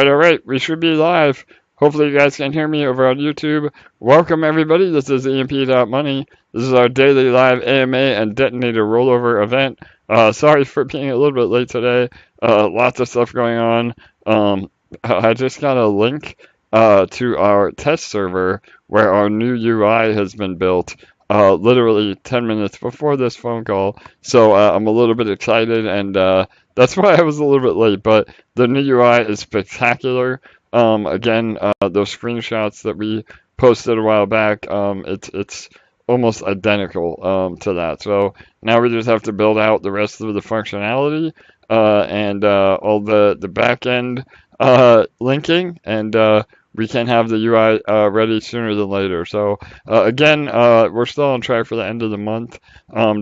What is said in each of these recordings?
all right. We should be live. Hopefully you guys can hear me over on YouTube. Welcome everybody. This is EMP.Money. This is our daily live AMA and Detonator rollover event. Sorry for being a little bit late today. Lots of stuff going on. I just got a link to our test server where our new UI has been built. Literally 10 minutes before this phone call. So I'm a little bit excited, and that's why I was a little bit late. But the new UI is spectacular. Again, those screenshots that we posted a while back, it's almost identical to that. So now we just have to build out the rest of the functionality and all the back end linking, and we can have the UI ready sooner than later. So again, we're still on track for the end of the month,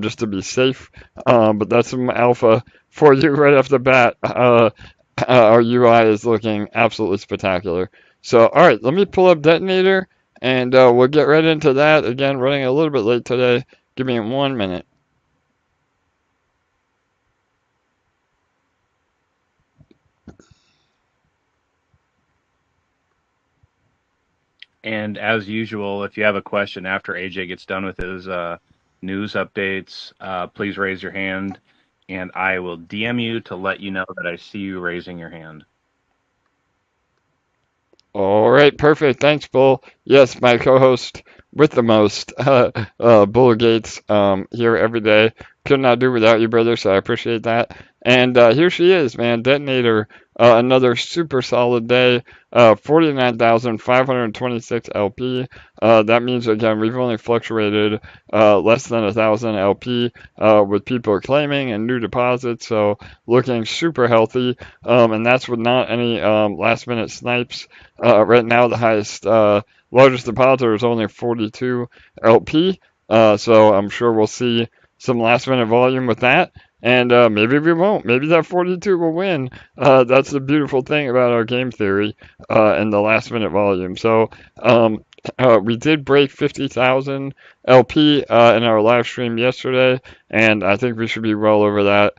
just to be safe. But that's some alpha for you right off the bat. Our UI is looking absolutely spectacular. So, all right, let me pull up Detonator, and we'll get right into that. Again, running a little bit late today. Give me 1 minute. And as usual, if you have a question after AJ gets done with his news updates, please raise your hand, and I will DM you to let you know that I see you raising your hand. All right, perfect. Thanks, Bull. Yes, my co-host with the most, Bull Gates, here every day. Could not do without you, brother, so I appreciate that. And here she is, man, Detonator. Another super solid day. 49,526 LP. That means, again, we've only fluctuated less than 1,000 LP with people claiming and new deposits, so looking super healthy. And that's with not any last-minute snipes. Right now, the highest, largest depositor is only 42 LP. So I'm sure we'll see some last minute volume with that. And maybe we won't. Maybe that 42 will win. That's the beautiful thing about our game theory and the last minute volume. So we did break 50,000 LP in our live stream yesterday, and I think we should be well over that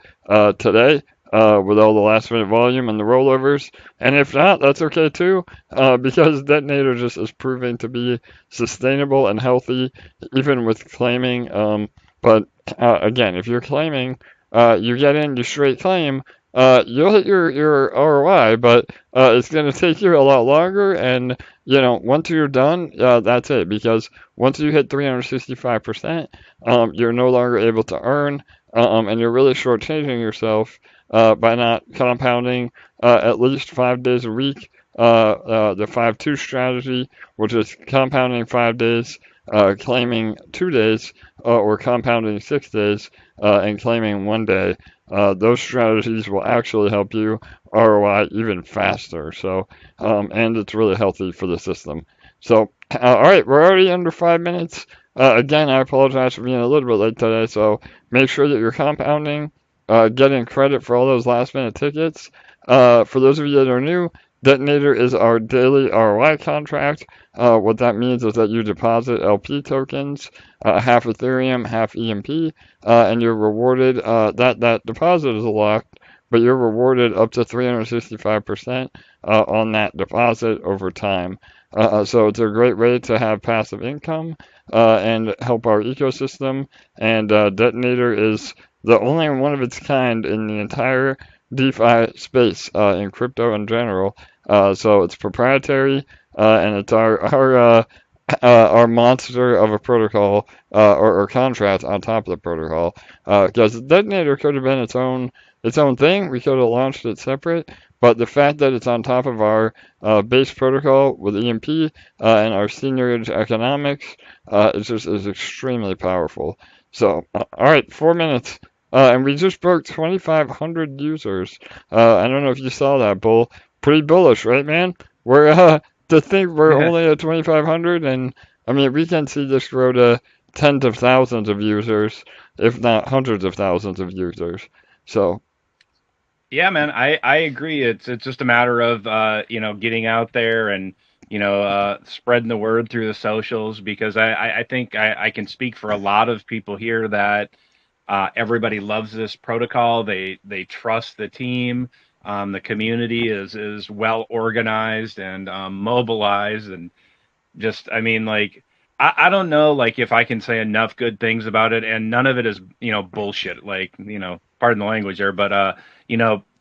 today. With all the last minute volume and the rollovers. And if not, that's okay too, because Detonator just is proving to be sustainable and healthy, even with claiming. But again, if you're claiming, you get in, you straight claim, you'll hit your ROI, but it's going to take you a lot longer. And, once you're done, that's it. Because once you hit 365%, you're no longer able to earn, and you're really shortchanging yourself by not compounding at least 5 days a week. The 5-2 strategy, which is compounding 5 days, claiming 2 days, or compounding 6 days and claiming 1 day. Those strategies will actually help you ROI even faster. So, and it's really healthy for the system. So, all right, we're already under 5 minutes. Again, I apologize for being a little bit late today. So make sure that you're compounding, getting credit for all those last minute tickets. For those of you that are new, Detonator is our daily ROI contract. What that means is that you deposit LP tokens, half Ethereum, half EMP, and you're rewarded. That deposit is locked, but you're rewarded up to 365% on that deposit over time. So it's a great way to have passive income and help our ecosystem. And Detonator is the only one of its kind in the entire DeFi space in crypto in general. So it's proprietary, and it's our monster of a protocol or contract on top of the protocol. Because Detonator could have been its own thing. We could have launched it separate. But the fact that it's on top of our base protocol with EMP and our seigniorage economics is extremely powerful. So, all right, 4 minutes. And we just broke 2,500 users. I don't know if you saw that, Bull. Pretty bullish, right, man? We're to think we're only at 2,500, and I mean we can see this grow to tens of thousands of users, if not hundreds of thousands of users. So Yeah, man, I agree. It's just a matter of getting out there and spreading the word through the socials, because I think I can speak for a lot of people here that everybody loves this protocol. They trust the team. The community is well organized and mobilized, and just, I mean, like, I don't know, like, if I can say enough good things about it, and none of it is, bullshit. Like, pardon the language there, but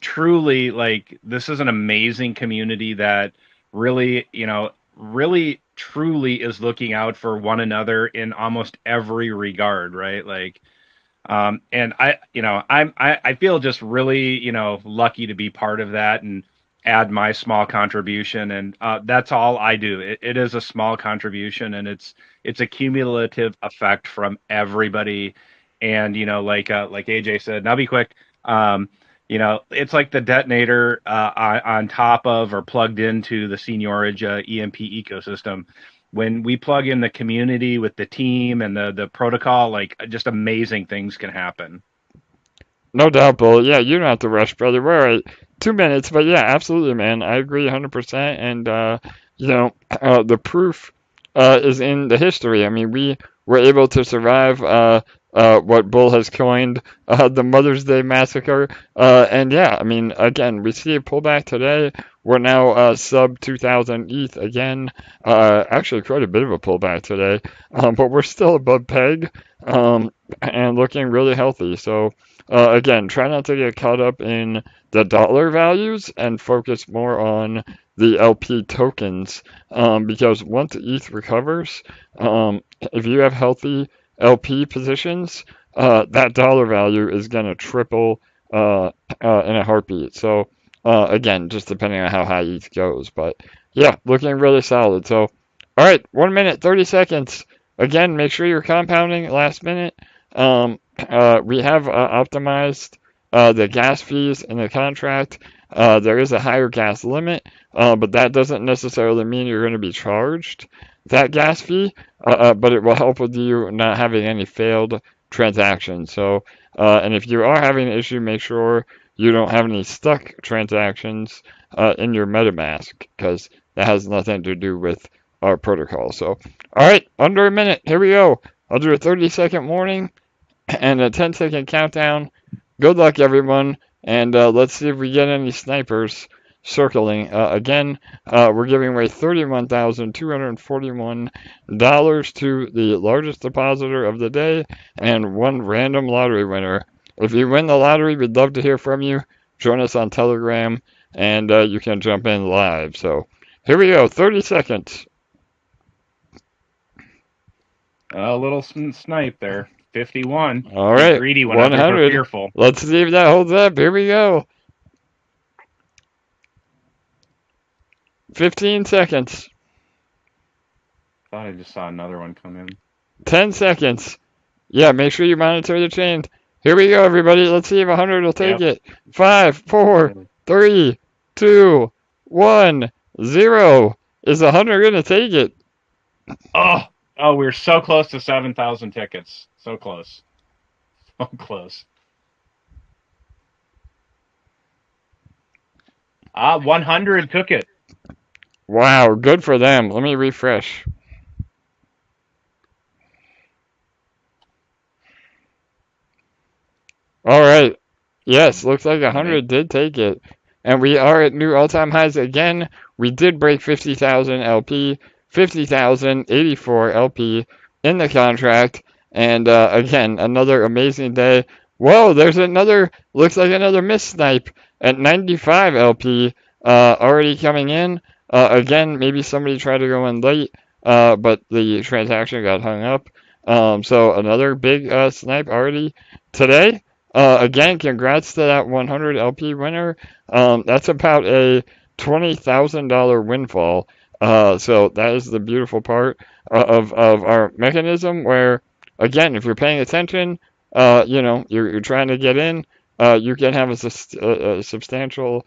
truly, like, this is an amazing community that really, really truly is looking out for one another in almost every regard, right? Like, and I feel just really, lucky to be part of that and add my small contribution. And that's all I do. It is a small contribution, and it's a cumulative effect from everybody. And like AJ said, and I'll be quick. It's like the detonator on top of or plugged into the seigniorage EMP ecosystem. When we plug in the community with the team and the protocol, like, just amazing things can happen. No doubt, Bull. Yeah, you don't have to rush, brother. We're at 2 minutes, but yeah, absolutely, man. I agree 100%. And, the proof is in the history. I mean, we were able to survive what Bull has coined the Mother's Day massacre. And yeah, I mean, again, we see a pullback today. We're now sub 2,000 ETH again. Actually, quite a bit of a pullback today, but we're still above peg and looking really healthy. So, again, try not to get caught up in the dollar values and focus more on the LP tokens, because once ETH recovers, if you have healthy LP positions, that dollar value is going to triple in a heartbeat. So, again, just depending on how high ETH goes. But yeah, looking really solid. So, all right, 1 minute, 30 seconds. Again, make sure you're compounding last minute. We have optimized the gas fees in the contract. There is a higher gas limit, but that doesn't necessarily mean you're going to be charged that gas fee, but it will help with you not having any failed transactions. So, and if you are having an issue, make sure you don't have any stuck transactions in your MetaMask, because that has nothing to do with our protocol. So, all right, under a minute. Here we go. I'll do a 30-second warning and a 10-second countdown. Good luck, everyone, and let's see if we get any snipers circling. Again, we're giving away $31,241 to the largest depositor of the day and one random lottery winner. If you win the lottery, we'd love to hear from you. Join us on Telegram, and you can jump in live. So here we go, 30 seconds. A little snipe there. 51. All right, greedy when 100. Fearful. Let's see if that holds up. Here we go. 15 seconds. Thought I just saw another one come in. 10 seconds. Yeah, make sure you monitor the chain. Here we go, everybody. Let's see if 100 will take it. 5, 4, 3, 2, 1, 0. Is 100 going to take it? Oh, we're so close to 7,000 tickets. So close. So close. 100 took it. Wow, good for them. Let me refresh. All right. Yes, looks like 100 did take it. And we are at new all-time highs again. We did break 50,000 LP, 50,084 LP in the contract. And again, another amazing day. Whoa, there's another, looks like another miss snipe at 95 LP already coming in. Again, maybe somebody tried to go in late, but the transaction got hung up. So another big snipe already today. Again, congrats to that 100 LP winner. That's about a $20,000 windfall. So that is the beautiful part of our mechanism where, again, if you're paying attention, you're trying to get in, you can have a substantial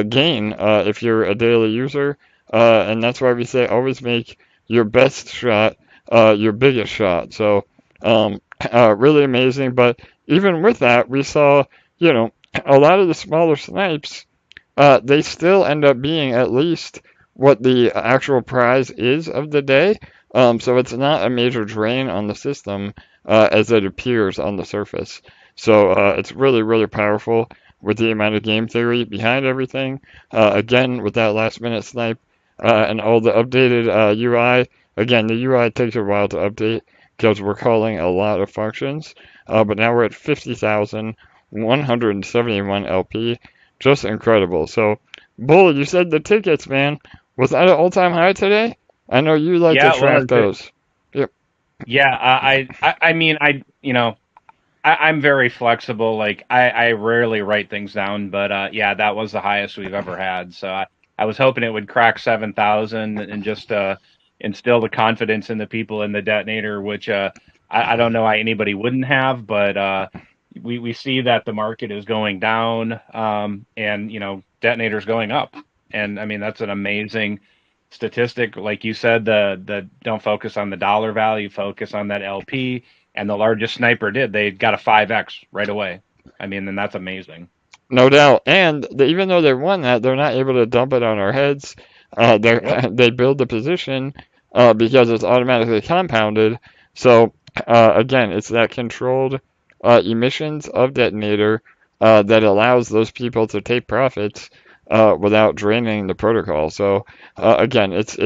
gain if you're a daily user. And that's why we say always make your best shot your biggest shot. So really amazing. But even with that, we saw, a lot of the smaller snipes, they still end up being at least what the actual prize is of the day. So it's not a major drain on the system as it appears on the surface. So it's really, really powerful. with the amount of game theory behind everything. Again, with that last minute snipe and all the updated UI. Again, the UI takes a while to update because we're calling a lot of functions. But now we're at 50,171 LP. Just incredible. So, Bull, you said the tickets, man. Was that an all-time high today? I know you like to Yeah, it track was. those. Yep. Yeah, I mean, I'm very flexible. Like I rarely write things down, but yeah, that was the highest we've ever had. So I was hoping it would crack 7,000 and just instill the confidence in the people in the detonator, which I don't know why anybody wouldn't have, but we see that the market is going down, and detonator's going up, and I mean that's an amazing statistic. Like you said, the don't focus on the dollar value, focus on that LP, and the largest sniper did. They got a 5x right away. I mean, and that's amazing. No doubt. And even though they won that, they're not able to dump it on our heads. Yep. They build the position because it's automatically compounded. So again, it's that controlled emissions of detonator that allows those people to take profits without draining the protocol. So again, it's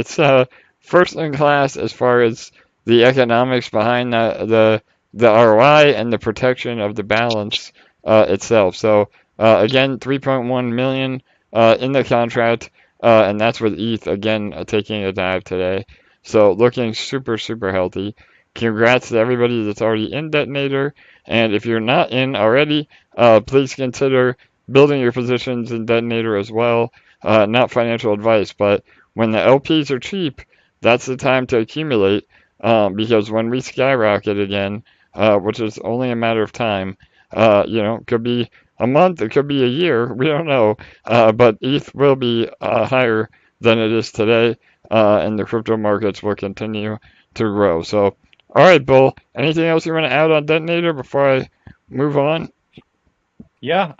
first in class as far as the economics behind the ROI and the protection of the balance itself. So again, 3.1 million in the contract, and that's with ETH again taking a dive today. So looking super, super healthy. Congrats to everybody that's already in Detonator. And if you're not in already, please consider building your positions in Detonator as well. Not financial advice, but when the LPs are cheap, that's the time to accumulate because when we skyrocket again, which is only a matter of time, could be a month, it could be a year, we don't know. But ETH will be higher than it is today, and the crypto markets will continue to grow. So, all right, Bull, anything else you want to add on Detonator before I move on? Yeah.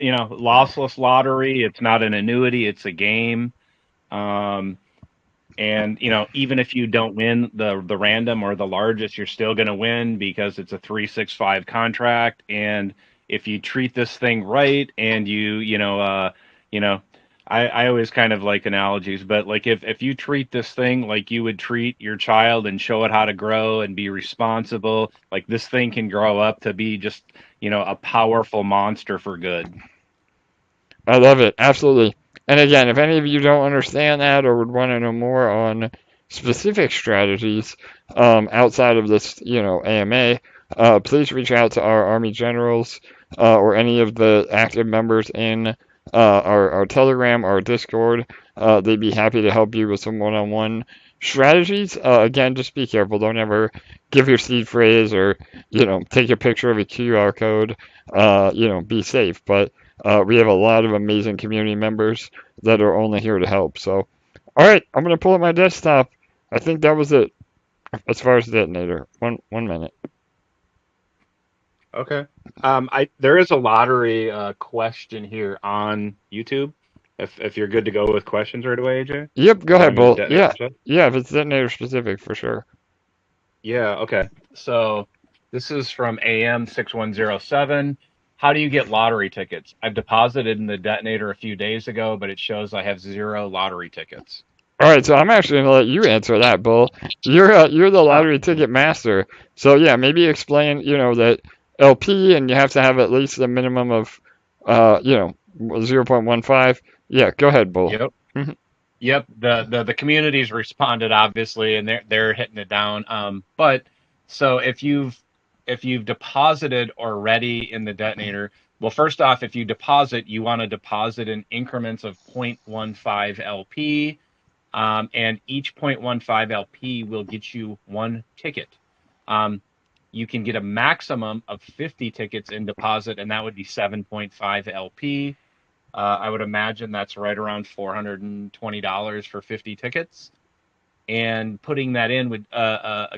Lossless lottery. It's not an annuity. It's a game. Um, and even if you don't win the random or the largest, you're still going to win because it's a 365 contract. And if you treat this thing right, and you know, I always kind of like analogies, but like if you treat this thing like you would treat your child and show it how to grow and be responsible, like this thing can grow up to be just a powerful monster for good. I love it, absolutely. And again, if any of you don't understand that or would want to know more on specific strategies outside of this, AMA, please reach out to our Army generals or any of the active members in our Telegram, our Discord. They'd be happy to help you with some one-on-one strategies. Again, just be careful. Don't ever give your seed phrase or, take a picture of a QR code. Be safe. But we have a lot of amazing community members that are only here to help. So, all right, I'm gonna pull up my desktop. I think that was it as far as detonator. One minute. Okay. I there is a lottery question here on YouTube. If you're good to go with questions right away, AJ, Yep, go ahead, along with the Bull. detonator Yeah, stuff. yeah, if it's detonator specific for sure. Yeah. Okay. So this is from AM6107. How do you get lottery tickets? I've deposited in the detonator a few days ago, but it shows I have 0 lottery tickets. All right, so I'm actually gonna let you answer that, Bull. You're the Oh, lottery ticket master. So yeah, maybe explain that LP and you have to have at least a minimum of 0.15. Yeah, go ahead, Bull. yep. Yep, the community's responded obviously, and they're hitting it down. But so if you've deposited already in the detonator, well, first off, if you deposit, you want to deposit in increments of 0.15 LP, and each 0.15 LP will get you one ticket. Um, you can get a maximum of 50 tickets in deposit, and that would be 7.5 LP. I would imagine that's right around $420 for 50 tickets. And putting that in would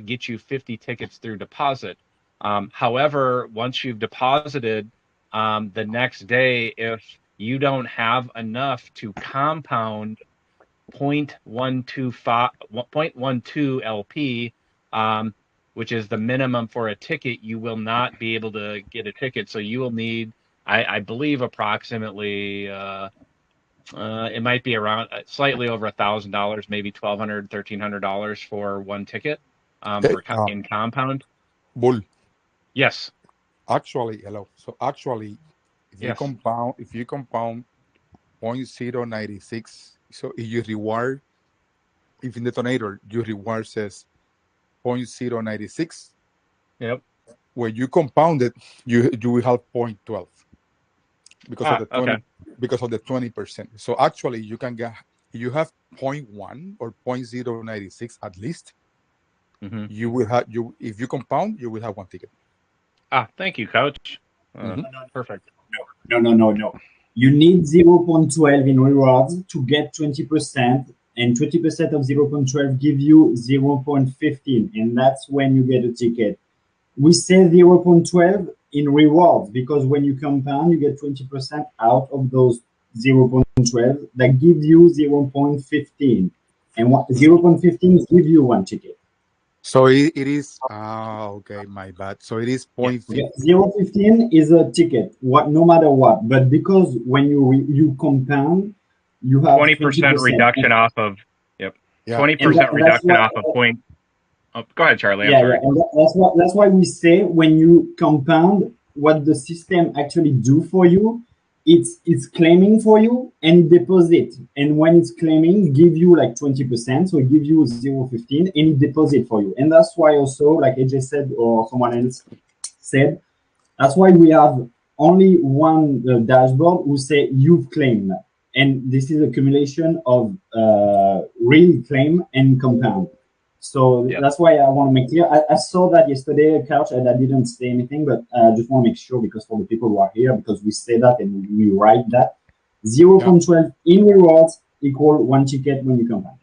get you 50 tickets through deposit. However, once you've deposited, the next day, if you don't have enough to compound 0.125, LP, which is the minimum for a ticket, you will not be able to get a ticket. So you will need I believe approximately it might be around slightly over $1,000, maybe $1,200, $1,300 for one ticket Hey, in compound. Bull. Yes. Actually, hello. So actually, Yes. if you compound 0.096, so if you reward, if in detonator your reward says 0.096, Yep. when you compound it, you will have 0.12 because of the 20 Okay. because of the 20%. So actually, you can get you have point 0.1 or 0.096 at least. Mm-hmm. You will have you if you compound, you will have one ticket. Thank you, Coach. Mm-hmm. Perfect. No. You need 0.12 in rewards to get 20%, and 20% of 0.12 give you 0.15, and that's when you get a ticket. We say 0.12 in rewards because when you compound, you get 20% out of those 0.12 that give you 0.15, and 0.15 give you one ticket. So it is okay, my bad. So it is Yeah. 0.15. 0.15 is a ticket, what no matter what. But because when you compound, you have 20% 20%. reduction off of. Yep. Yeah. 20% That's reduction what. off of point. Oh, go ahead, Charlie. I'm Yeah, sorry. and that's why we say when you compound, what the system actually do for you, it's claiming for you and it deposit. And when it's claiming, give you like 20%, so it give you 0.15 and it deposit for you. And that's why also, like AJ said or someone else said, that's why we have only one dashboard who say you've claimed. And this is accumulation of real claim and compound. So Yep. that's why I want to make clear. I saw that yesterday, Couch, and I didn't say anything, but I just want to make sure because for the people who are here, because we say that and we write that 0.12 in rewards equal one ticket when you compound.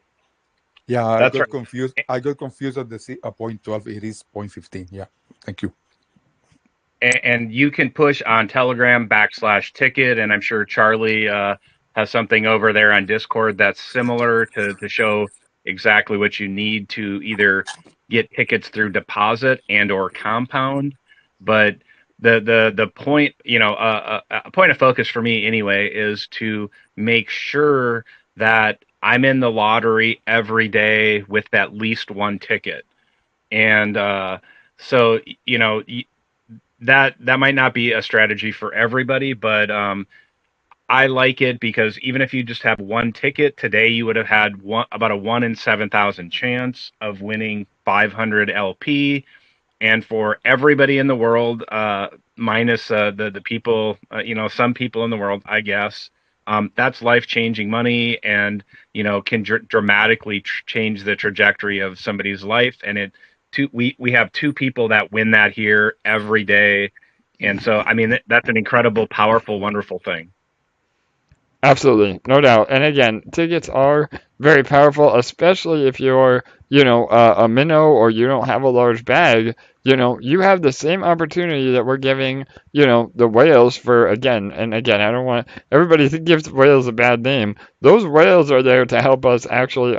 Yeah, I That's got right. confused. I got confused at the 0.12. It is 0.15. Yeah. Thank you. And you can push on Telegram /ticket, and I'm sure Charlie has something over there on Discord that's similar to show exactly what you need to either get tickets through deposit and or compound. But the point, a point of focus for me anyway is to make sure that I'm in the lottery every day with at least one ticket. And so that might not be a strategy for everybody, but I like it because even if you just have one ticket today, you would have had about a 1 in 7,000 chance of winning 500 LP. And for everybody in the world, minus the people, some people in the world, I guess, that's life-changing money, and can dramatically change the trajectory of somebody's life. And we have two people that win that here every day, and so I mean that's an incredible, powerful, wonderful thing. Absolutely, no doubt. And again, tickets are very powerful, especially if you're, a minnow or you don't have a large bag. You have the same opportunity that we're giving, the whales for and again, I don't want everybody to give whales a bad name. Those whales are there to help us actually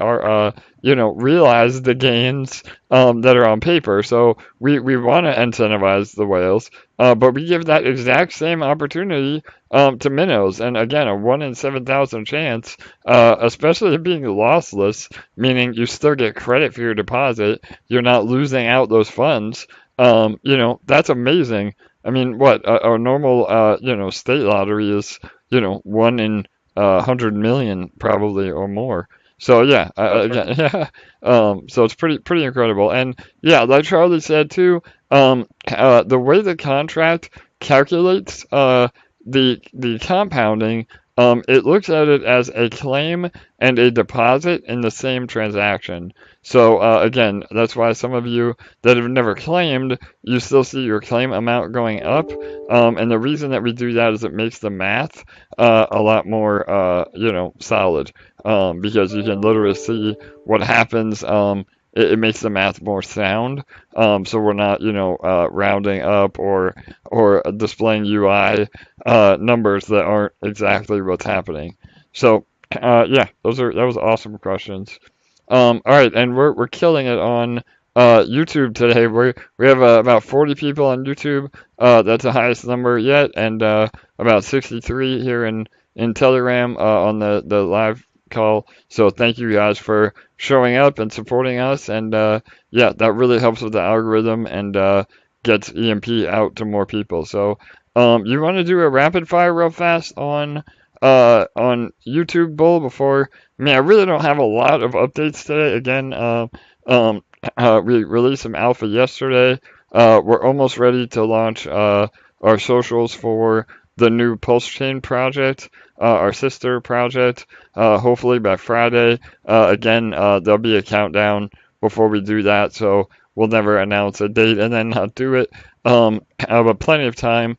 realize the gains that are on paper. So we want to incentivize the whales, but we give that exact same opportunity to minnows. And again, a 1 in 7,000 chance, especially being lossless, meaning you still get credit for your deposit. You're not losing out those funds. That's amazing. I mean, what a normal, state lottery is, 1 in 100 million probably or more. So yeah, again, yeah. So it's pretty incredible. And yeah, like Charlie said too, the way the contract calculates the compounding, it looks at it as a claim and a deposit in the same transaction. So again, that's why some of you that have never claimed, you still see your claim amount going up. And the reason that we do that is it makes the math a lot more, solid, because you can literally see what happens. It makes the math more sound. So we're not, rounding up or displaying UI numbers that aren't exactly what's happening. So yeah, that was awesome questions. All right, and we're killing it on YouTube today. We have about 40 people on YouTube. That's the highest number yet, and about 63 here in Telegram on the live call. So thank you guys for showing up and supporting us. And yeah, that really helps with the algorithm and gets EMP out to more people. So you want to do a rapid fire real fast on YouTube, Bull? Before, I mean, I really don't have a lot of updates today. Again, we released some alpha yesterday. We're almost ready to launch our socials for the new Pulse Chain project, our sister project, hopefully by Friday. Again, there'll be a countdown before we do that, so we'll never announce a date and then not do it. But plenty of time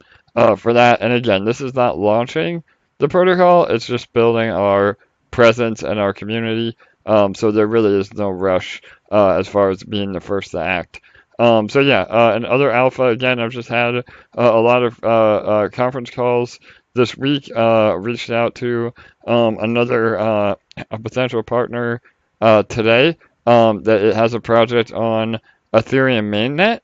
for that. And again, this is not launching the protocol, it's just building our presence and our community. So there really is no rush as far as being the first to act. So yeah, and other alpha, again, I've just had a lot of conference calls this week. Reached out to another a potential partner today that it has a project on Ethereum Mainnet.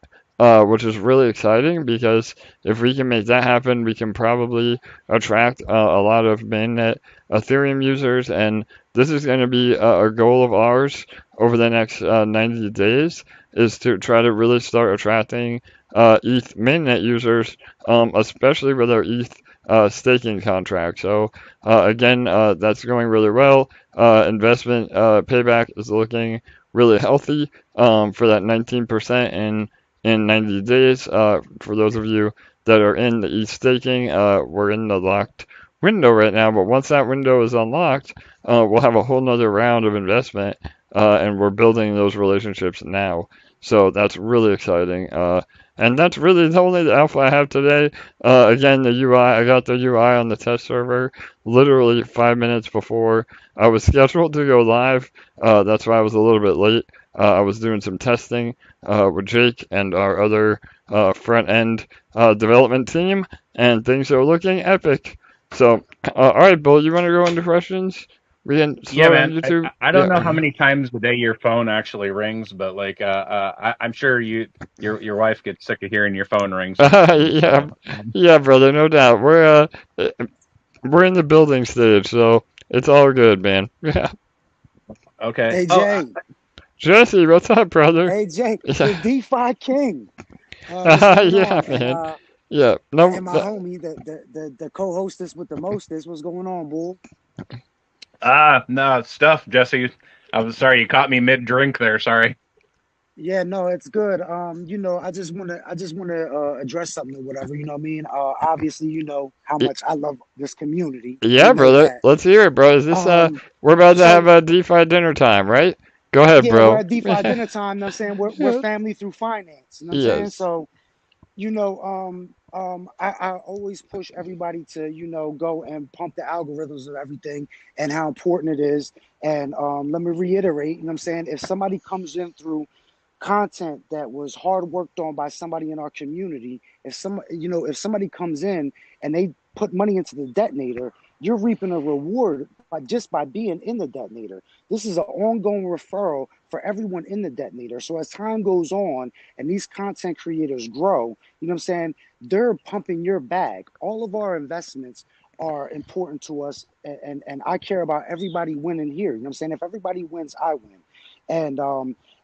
Which is really exciting because if we can make that happen, we can probably attract a lot of mainnet Ethereum users, and this is going to be a goal of ours over the next 90 days, is to try to really start attracting ETH mainnet users, especially with our ETH staking contract. So again, that's going really well. Investment payback is looking really healthy for that 19% in 90 days. For those of you that are in the ETH staking, we're in the locked window right now, but once that window is unlocked, we'll have a whole nother round of investment, and we're building those relationships now. So that's really exciting. And that's really the only alpha I have today. Again, the UI, I got the UI on the test server literally 5 minutes before I was scheduled to go live. That's why I was a little bit late. I was doing some testing with Jake and our other front end development team, and things are looking epic. So, all right, Bill, you want to go into questions? We can Yeah, start on man. YouTube. I don't Yeah. know how many times a day your phone actually rings, but like I'm sure your wife gets sick of hearing your phone ring sometimes. Yeah, So yeah, brother, no doubt. We're in the building stage, so it's all good, man. Yeah. okay. Hey Oh, Jay, Jesse, what's up, brother? hey Jay, the Yeah. DeFi King. What's going Yeah, on? man. Yeah. No, And my homie, the co-hostess with the mostest. What's going on, bull? no stuff, Jesse. I'm sorry you caught me mid drink there. Sorry. Yeah, no, it's good. I just wanna address something or whatever. You know what I mean? Obviously, you know how y- much I love this community. You yeah, know brother. that. Let's hear it, bro. Is this Um, we're about to have so a DeFi dinner time, right? Go ahead, yeah, we're bro. at DeFi dinner time. You know what I'm saying we're Yeah. family through finance. You know what I'm saying? Yes. So I always push everybody to, go and pump the algorithms of everything and how important it is. And let me reiterate, you know what I'm saying? If somebody comes in through content that was hard worked on by somebody in our community, if somebody comes in and they put money into the detonator, you're reaping a reward by being in the detonator. This is an ongoing referral for everyone in the detonator. So as time goes on and these content creators grow, you know what I'm saying, they're pumping your bag. All of our investments are important to us, and I care about everybody winning here. You know what I'm saying? If everybody wins, I win. And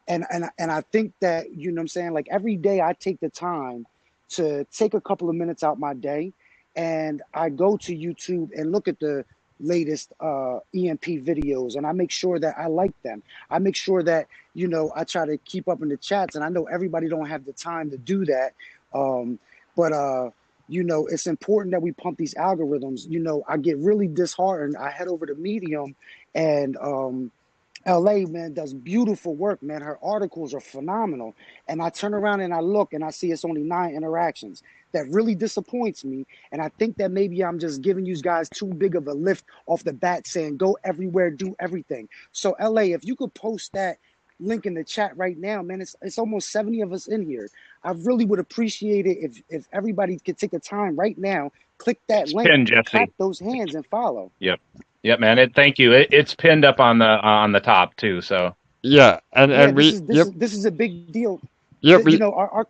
and I think that, you know what I'm saying, like every day I take the time to take a couple of minutes out my day, and I go to YouTube and look at the latest EMP videos, and I make sure that I like them. I make sure that, I try to keep up in the chats, and I know everybody don't have the time to do that. But it's important that we pump these algorithms. I get really disheartened. I head over to Medium, and LA, man, does beautiful work, man. Her articles are phenomenal. And I turn around and I look and I see it's only 9 interactions. That really disappoints me. And I think that maybe I'm just giving you guys too big of a lift off the bat saying go everywhere, do everything. So LA, if you could post that link in the chat right now, man, it's almost 70 of us in here. I really would appreciate it if everybody could take the time right now, click that It's link, pinned, clap Jesse. those hands and follow. Yep. Yep, man. Thank you. It's pinned up on the top too. So Yeah, and Yeah, we, yep, this is a big deal. yep, You we, know, our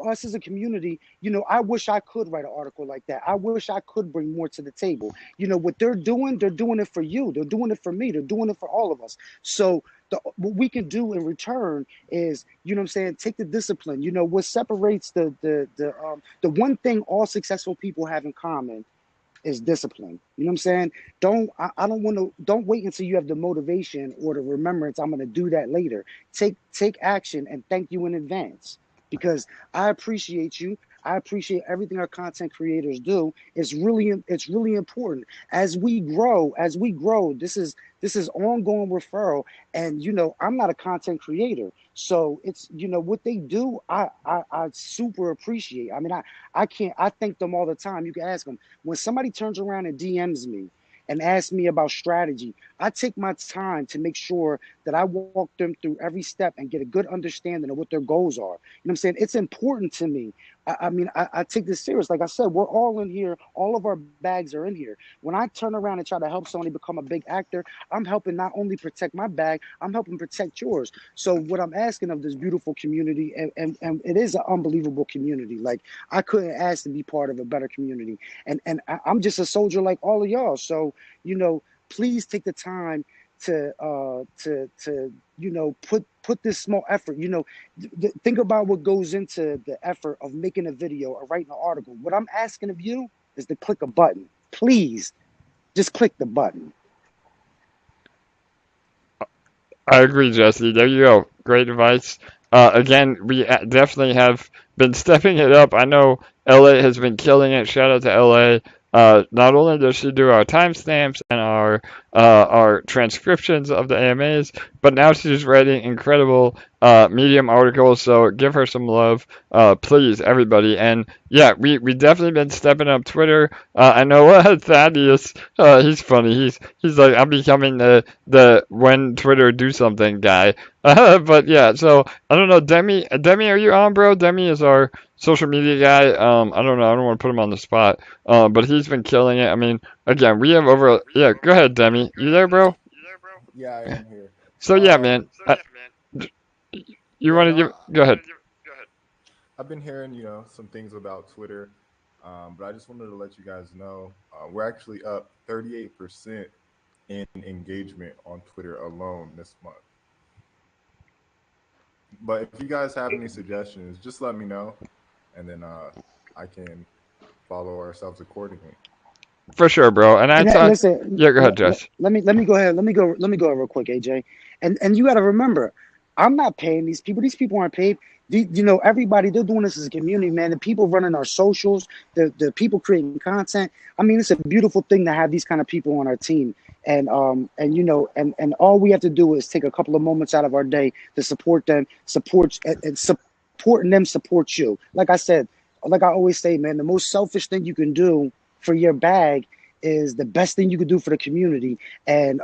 us as a community. You know, I wish I could write an article like that. I wish I could bring more to the table. You know, what they're doing it for you. They're doing it for me. They're doing it for all of us. So what we can do in return is, you know what I'm saying, take the discipline. You know, what separates the one thing all successful people have in common is discipline. You know what I'm saying? I don't want to, don't wait until you have the motivation or the remembrance. I'm going to do that later. Take action, and thank you in advance, because I appreciate you. I appreciate everything our content creators do. It's really important as we grow. This is ongoing referral. And you know, I'm not a content creator, so it's, you know, what they do, I super appreciate. I mean, I can't, I thank them all the time. You can ask them. When somebody turns around and DMs me and asks me about strategy, I take my time to make sure that I walk them through every step and get a good understanding of what their goals are. You know what I'm saying? It's important to me. I mean, I take this serious. Like I said, we're all in here. All of our bags are in here. When I turn around and try to help somebody become a big actor, I'm helping not only protect my bag, I'm helping protect yours. So what I'm asking of this beautiful community, and it is an unbelievable community. Like, I couldn't ask to be part of a better community. And I'm just a soldier like all of y'all. So, you know, please take the time to you know, put this small effort. You know, think about what goes into the effort of making a video or writing an article. What I'm asking of you is to click a button. Please, just click the button. I agree, Jesse. There you go. Great advice. Again, we definitely have been stepping it up. I know LA has been killing it. Shout out to LA. Not only does she do our timestamps and our transcriptions of the AMAs, but now she's writing incredible Medium articles. So give her some love, please, everybody. And yeah, we definitely been stepping up Twitter. I know Thaddeus. He's funny. He's like, I'm becoming the when Twitter do something guy. But yeah, so I don't know, Demi, are you on, bro? Demi is our social media guy. I don't know, I don't want to put him on the spot. But he's been killing it. I mean, again, we have over. Yeah, go ahead, Demi. You there, bro? Yeah, I am here. So yeah, man. You Yeah, want to no, give? Go ahead. I've been hearing, some things about Twitter, but I just wanted to let you guys know we're actually up 38% in engagement on Twitter alone this month. But if you guys have any suggestions, just let me know, and then I can follow ourselves accordingly. For sure, bro. And I And thought. listen, Yeah, go ahead, Jess. let me go ahead. Let me go real quick, AJ. And you got to remember, I'm not paying these people. These people aren't paid. You know, everybody, they're doing this as a community, man. The people running our socials, the people creating content. I mean, it's a beautiful thing to have these kind of people on our team. And you know, and all we have to do is take a couple of moments out of our day to support them, and supporting them supports you. Like I said, like I always say, man, the most selfish thing you can do for your bag is the best thing you could do for the community. And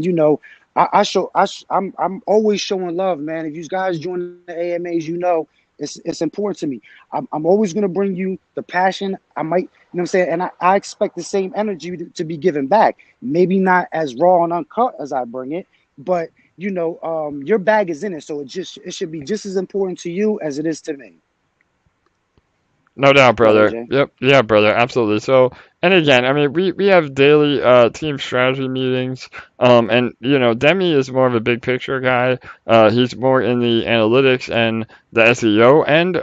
you know, I'm always showing love, man. If you guys join the AMAs, you know it's important to me. I'm always gonna bring you the passion. I might, you know what I'm saying, and I expect the same energy to be given back. Maybe not as raw and uncut as I bring it, but you know, your bag is in it, so it should be just as important to you as it is to me. No doubt, Go ahead, brother. AJ. Yep, yeah, brother, absolutely. So, and again, I mean, we have daily team strategy meetings. And you know, Demi is more of a big picture guy. He's more in the analytics and the SEO end.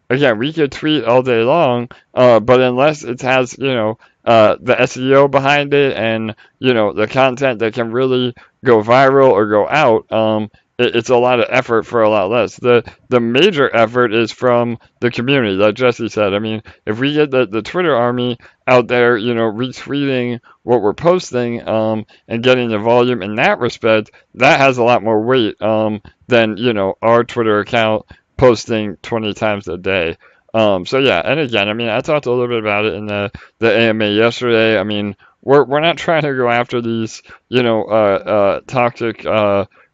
Again, we could tweet all day long, but unless it has, the SEO behind it and the content that can really go viral or go out, it's a lot of effort for a lot less. The major effort is from the community, like Jesse said. I mean, if we get the Twitter army out there, retweeting what we're posting, and getting the volume in that respect, that has a lot more weight than our Twitter account posting 20 times a day. So yeah, and again, I mean, I talked a little bit about it in the AMA yesterday. I mean, we're not trying to go after these toxic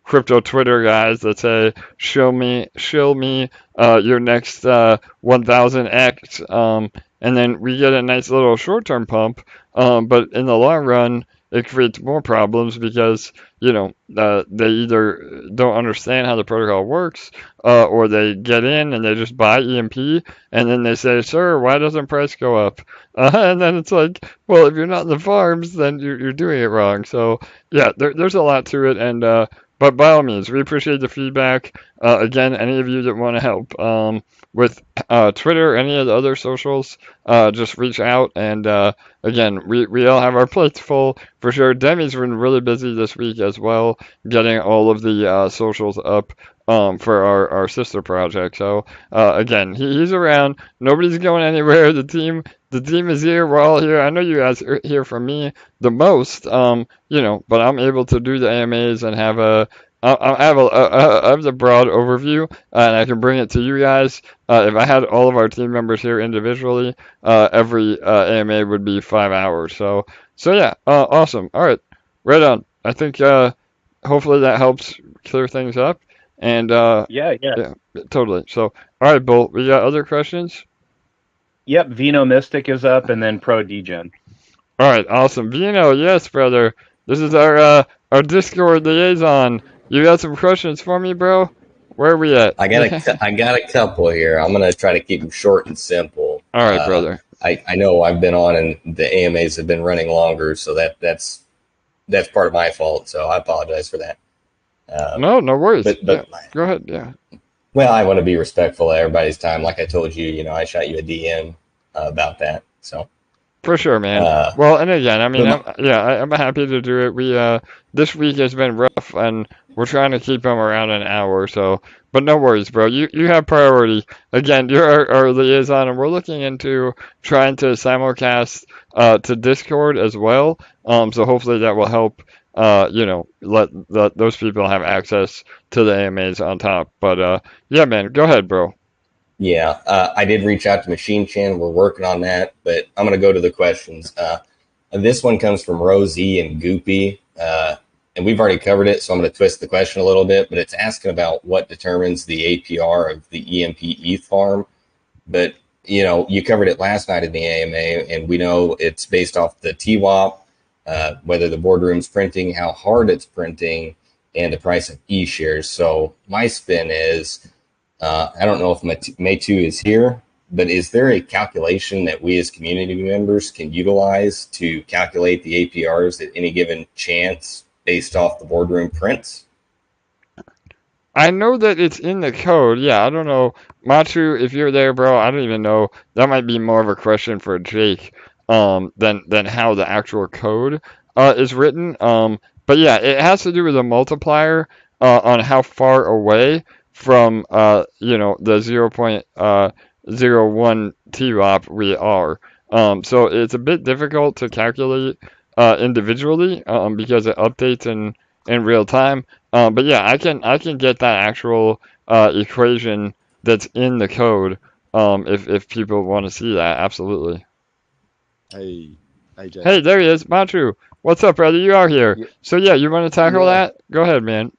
crypto Twitter guys that say, show me your next 1000x, and then we get a nice little short-term pump, but in the long run, it creates more problems because, you know, they either don't understand how the protocol works, or they get in and they just buy EMP, and then they say, sir, why doesn't price go up? And then it's like, well, if you're not in the farms, then you're doing it wrong. So yeah, there's a lot to it, and but by all means, we appreciate the feedback. Again, any of you that want to help with Twitter, any of the other socials, just reach out. And again, we all have our plates full for sure. Demi's been really busy this week as well, getting all of the socials up for our sister project. So again, he's around. Nobody's going anywhere. The team is here. We're all here. I know you guys hear from me the most, you know, but I'm able to do the AMAs and have I have the broad overview, and I can bring it to you guys. If I had all of our team members here individually, every AMA would be 5 hours. So yeah, awesome. All right, right on. I think hopefully that helps clear things up. And Yeah. yeah, totally. So all right, Bolt, we got other questions? Yep. Vino Mystic is up, and then Pro Degen. All right, awesome. Vino, yes, brother. This is our Discord liaison. You got some questions for me, bro? Where are we at? I got a couple here. I'm gonna try to keep them short and simple. All right, brother. I know I've been on and the AMAs have been running longer, so that's part of my fault. So I apologize for that. No worries. But yeah, go ahead. Yeah. Well, I want to be respectful of everybody's time. Like I told you, you know, I shot you a DM about that. So For sure, man. Well, and again, I mean, I'm happy to do it. We this week has been rough, and we're trying to keep them around an hour. So, but no worries, bro. You have priority. Again, you're our liaison, and we're looking into trying to simulcast to Discord as well. So hopefully that will help. You know, let those people have access to the AMAs on top. But yeah, man, go ahead, bro. yeah, I did reach out to Machine Chan. We're working on that, but I'm going to go to the questions. This one comes from Rosie and Goopy, and we've already covered it, so I'm going to twist the question a little bit, but it's asking about what determines the APR of the EMP ETH farm. But, you know, you covered it last night in the AMA, and we know it's based off the TWAP, whether the boardroom's printing, how hard it's printing, and the price of E-shares. So my spin is, I don't know if Matiu is here, but is there a calculation that we as community members can utilize to calculate the APRs at any given chance based off the boardroom prints? I know that it's in the code. Yeah, I don't know. Matiu, if you're there, bro, I don't even know. That might be more of a question for Jake than how the actual code is written. But yeah, it has to do with a multiplier on how far away from you know, the 0.01 TROP we are. So it's a bit difficult to calculate individually because it updates in real time. But yeah, I can get that actual equation that's in the code if people want to see that. Absolutely. Hey, AJ. Hey, there he is, Matiu. What's up, brother? You are here. Yeah. So yeah, you want to tackle that? Go ahead, man.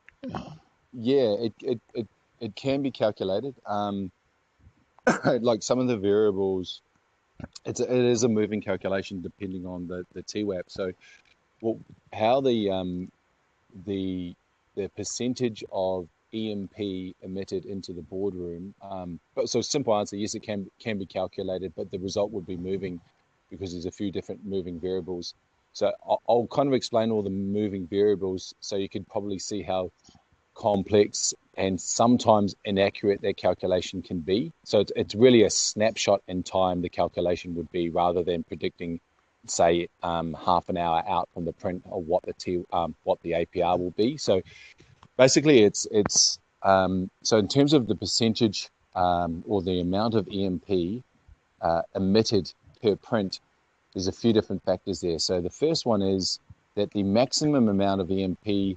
Yeah, it can be calculated. Like some of the variables, it is a moving calculation depending on the TWAP. So, well, how the percentage of EMP emitted into the boardroom. So simple answer, yes, it can be calculated, but the result would be moving because there's a few different moving variables. So I'll kind of explain all the moving variables so you could probably see how complex and sometimes inaccurate that calculation can be. So it's really a snapshot in time the calculation would be rather than predicting, say, half an hour out from the print of what the APR will be. So basically it's so in terms of the percentage or the amount of EMP emitted per print, there's a few different factors there. So the first one is that the maximum amount of EMP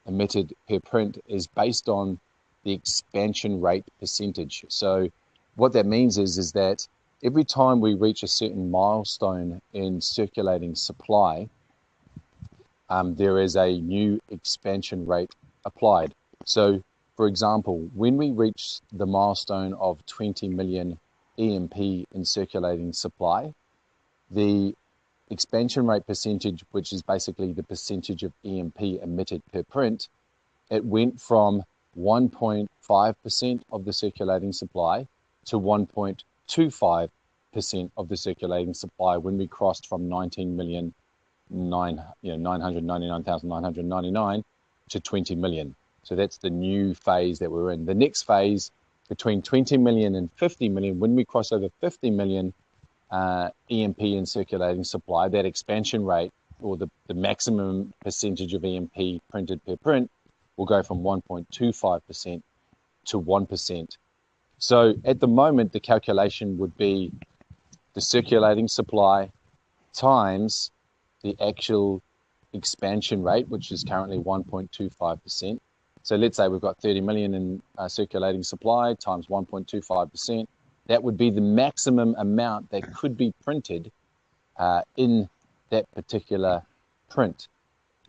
emitted per print is based on the expansion rate percentage. So what that means is that every time we reach a certain milestone in circulating supply, there is a new expansion rate applied. So for example, when we reach the milestone of 20 million EMP in circulating supply, the expansion rate percentage, which is basically the percentage of EMP emitted per print, it went from 1.5% of the circulating supply to 1.25% of the circulating supply when we crossed from 999,999 to 20 million. So that's the new phase that we're in. The next phase, between 20 million and 50 million, when we cross over 50 million EMP in circulating supply, that expansion rate, or the maximum percentage of EMP printed per print, will go from 1.25% to 1%. So at the moment, the calculation would be the circulating supply times the actual expansion rate, which is currently 1.25%. So let's say we've got 30 million in circulating supply times 1.25%. That would be the maximum amount that could be printed in that particular print.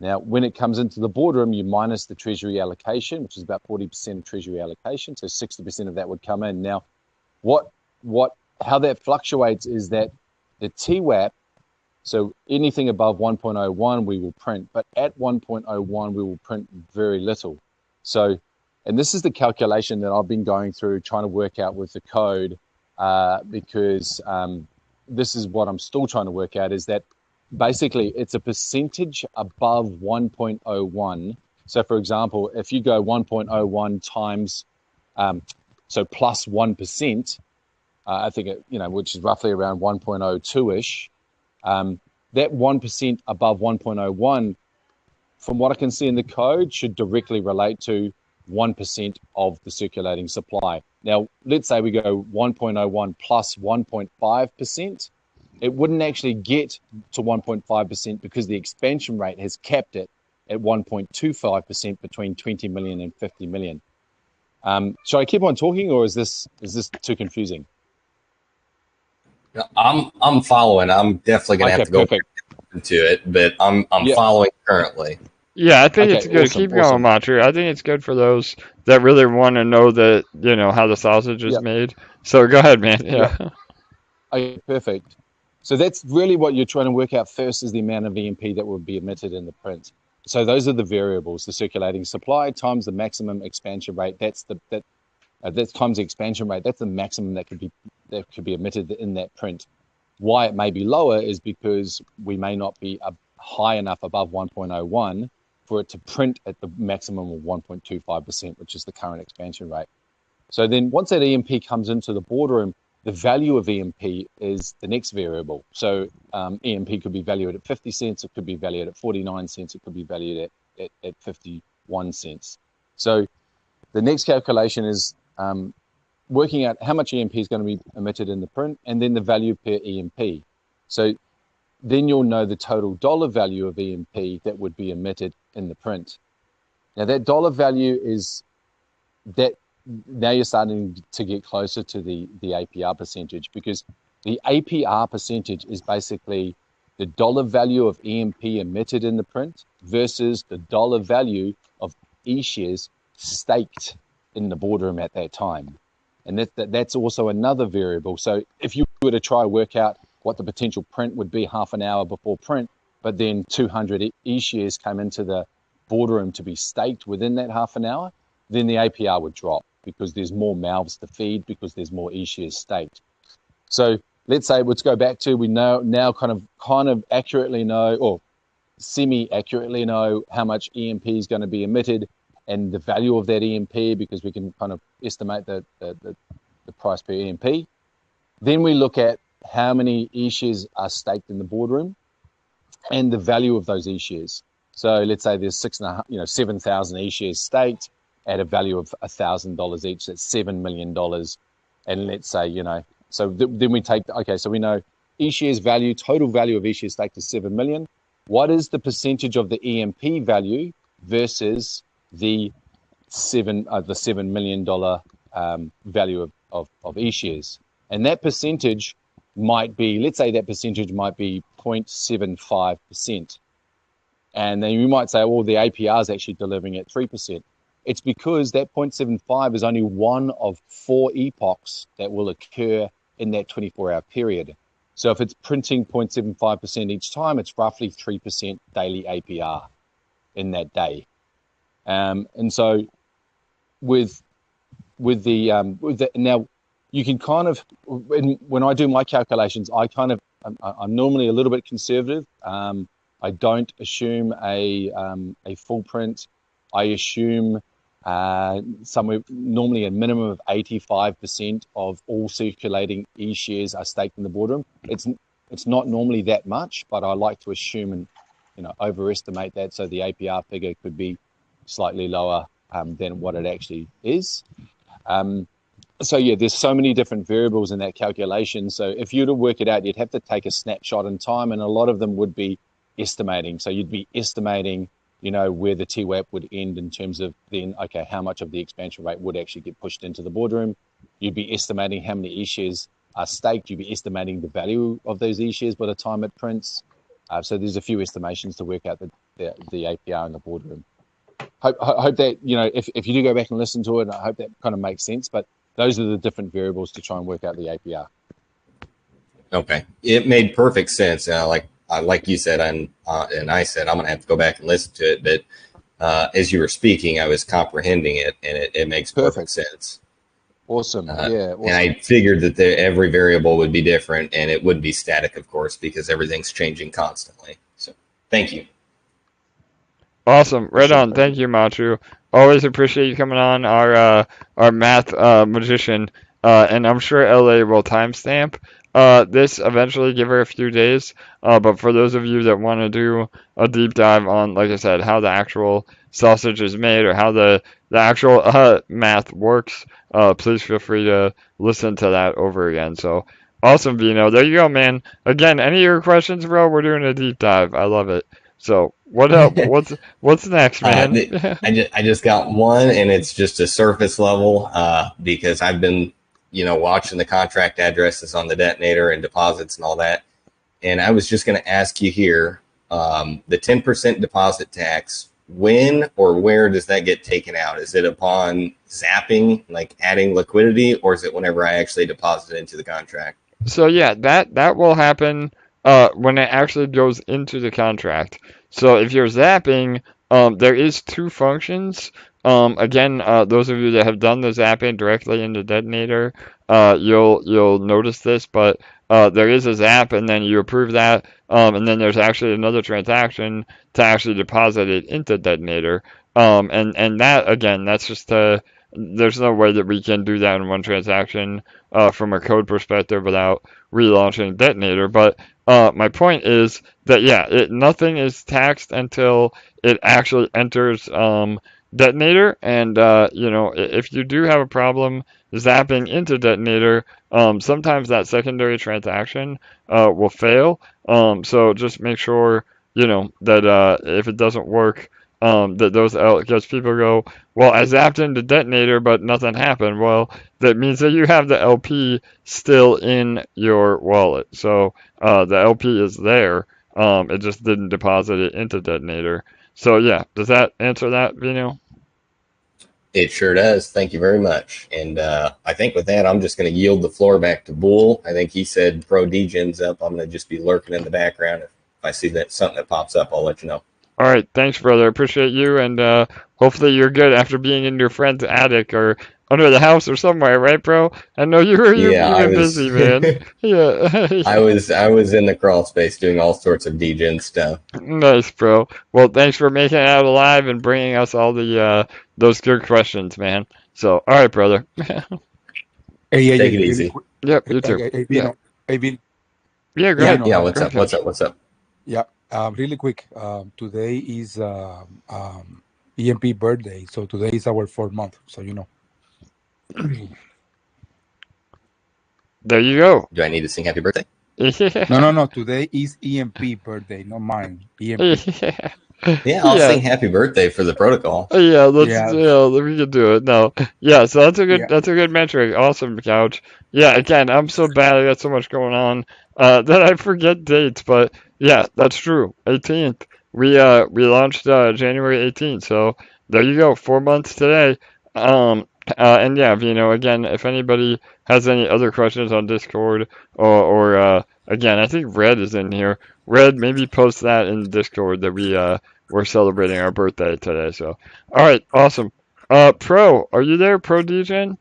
Now, when it comes into the boardroom, you minus the treasury allocation, which is about 40% of treasury allocation. So 60% of that would come in. Now, how that fluctuates is that the TWAP, so anything above 1.01, we will print, but at 1.01, we will print very little. So, and this is the calculation that I've been going through, trying to work out with the code, because this is what I'm still trying to work out, is that basically it's a percentage above 1.01. So for example, if you go 1.01 times, so plus 1%, I think, which is roughly around 1.02-ish, that 1% above 1.01, from what I can see in the code, should directly relate to 1% of the circulating supply. Now, let's say we go 1.01 plus 1.5%. It wouldn't actually get to 1.5% because the expansion rate has capped it at 1.25% between 20 million and 50 million. Should I keep on talking, or is this too confusing? I'm following. I'm definitely gonna have to go into it, but I'm following currently. Yeah, I think it's good. Keep going, Matiu. I think it's good for those that really want to know that, how the sausage is made. So go ahead, man. Yeah. Okay, perfect. So that's really what you're trying to work out first, is the amount of EMP that will be emitted in the print. So those are the variables: the circulating supply times the maximum expansion rate. That's times the expansion rate. That's the maximum that could be emitted in that print. Why it may be lower is because we may not be high enough above 1.01 for it to print at the maximum of 1.25%, which is the current expansion rate. So then once that EMP comes into the boardroom, the value of EMP is the next variable. So EMP could be valued at 50 cents, it could be valued at 49 cents, it could be valued at 51 cents. So the next calculation is working out how much EMP is going to be emitted in the print, and then the value per EMP. So then you'll know the total dollar value of EMP that would be emitted in the print. Now that dollar value is that, now you're starting to get closer to the APR percentage, because the APR percentage is basically the dollar value of EMP emitted in the print versus the dollar value of E-shares staked in the boardroom at that time. And that's also another variable. So if you were to try work out what the potential print would be half an hour before print, but then 200 E-shares come into the boardroom to be staked within that half an hour, then the APR would drop because there's more mouths to feed, because there's more E-shares staked. So let's go back to, we now kind of accurately know, or semi-accurately know, how much EMP is going to be emitted and the value of that EMP, because we can kind of estimate the price per EMP. Then we look at how many E-shares are staked in the boardroom and the value of those E-shares. So let's say there's 7,000 E-shares staked at a value of $1,000 each. That's $7 million. And let's say, so then we take, so we know E-shares value, total value of E-shares staked is 7 million. What is the percentage of the EMP value versus the $7 million value of E-shares? And that percentage might be, let's say that percentage might be 0.75%. And then you might say, well, the APR is actually delivering at 3%. It's because that 0.75 is only one of 4 epochs that will occur in that 24-hour period. So if it's printing 0.75% each time, it's roughly 3% daily APR in that day. And so with the now, you can kind of, when I do my calculations, I'm normally a little bit conservative. I don't assume a full print. I assume somewhere normally a minimum of 85% of all circulating E shares are staked in the boardroom. It's not normally that much, but I like to assume and overestimate that, so the APR figure could be slightly lower than what it actually is. So yeah, there's so many different variables in that calculation. So if you were to work it out, you'd have to take a snapshot in time, and a lot of them would be estimating. So you'd be estimating, where the TWAP would end in terms of then, okay, how much of the expansion rate would actually get pushed into the boardroom. You'd be estimating how many E-shares are staked. You'd be estimating the value of those E-shares by the time it prints. So there's a few estimations to work out the APR in the boardroom. Hope that, if you do go back and listen to it, I hope that kind of makes sense. But those are the different variables to try and work out the APR. Okay, it made perfect sense. Like you said, and I said, I'm going to have to go back and listen to it. But as you were speaking, I was comprehending it, and it makes perfect sense. Awesome. Awesome. And I figured that every variable would be different, and it would be static, of course, because everything's changing constantly. So thank you. Awesome. Right on. Thank you, Matiu. Always appreciate you coming on, our math magician. And I'm sure LA will timestamp this eventually, give her a few days. But for those of you that want to do a deep dive on, like I said, how the actual sausage is made or how the actual math works, please feel free to listen to that over again. So awesome, Vino. There you go, man. Again, any of your questions, bro? We're doing a deep dive. I love it. So what up? What's next, man? I just got one, and it's just a surface level because I've been watching the contract addresses on the detonator and deposits and all that. And I was just going to ask you here, the 10% deposit tax, when or where does that get taken out? Is it upon zapping, like adding liquidity, or is it whenever I actually deposit into the contract? So yeah, that will happen when it actually goes into the contract. So if you're zapping, there is two functions. Again, those of you that have done the zapping directly in the detonator, you'll notice this, but there is a zap, and then you approve that, and then there's actually another transaction to actually deposit it into detonator. And that, again, that's just there's no way that we can do that in one transaction from a code perspective without relaunching detonator. But my point is that yeah, nothing is taxed until it actually enters detonator. And if you do have a problem zapping into detonator, sometimes that secondary transaction will fail. So just make sure that if it doesn't work, that those, because people go, well, I zapped into detonator, but nothing happened. Well, that means that you have the LP still in your wallet. So the LP is there. It just didn't deposit it into detonator. So yeah, does that answer that, Vino? It sure does. Thank you very much. And I think with that, I'm just going to yield the floor back to Bull. I think he said pro degen's up. I'm going to just be lurking in the background. If I see that something that pops up, I'll let you know. All right, thanks, brother. Appreciate you, and hopefully you're good after being in your friend's attic or under the house or somewhere, right, bro? I know you've been busy, man. Yeah. I was in the crawl space doing all sorts of degen stuff. Nice, bro. Well, thanks for making it out alive and bringing us all the those good questions, man. So, all right, brother. Take it easy. Yep, you too. Yeah, What's up? Yeah. Really quick, today is EMP birthday, so today is our 4th month, so There you go. Do I need to sing happy birthday? No. Today is EMP birthday, not mine. EMP. Yeah, I'll sing happy birthday for the protocol. Yeah, we can do it. No, yeah, so that's a good metric. Awesome, Couch. Yeah, again, I'm so bad. I got so much going on that I forget dates, but yeah, that's true. 18th. We launched January 18th, so there you go. 4 months today. And yeah, again, if anybody has any other questions on Discord or again, I think Red is in here. Red, maybe post that in Discord that we're celebrating our birthday today. So, all right, awesome. Pro, are you there, Pro DJ?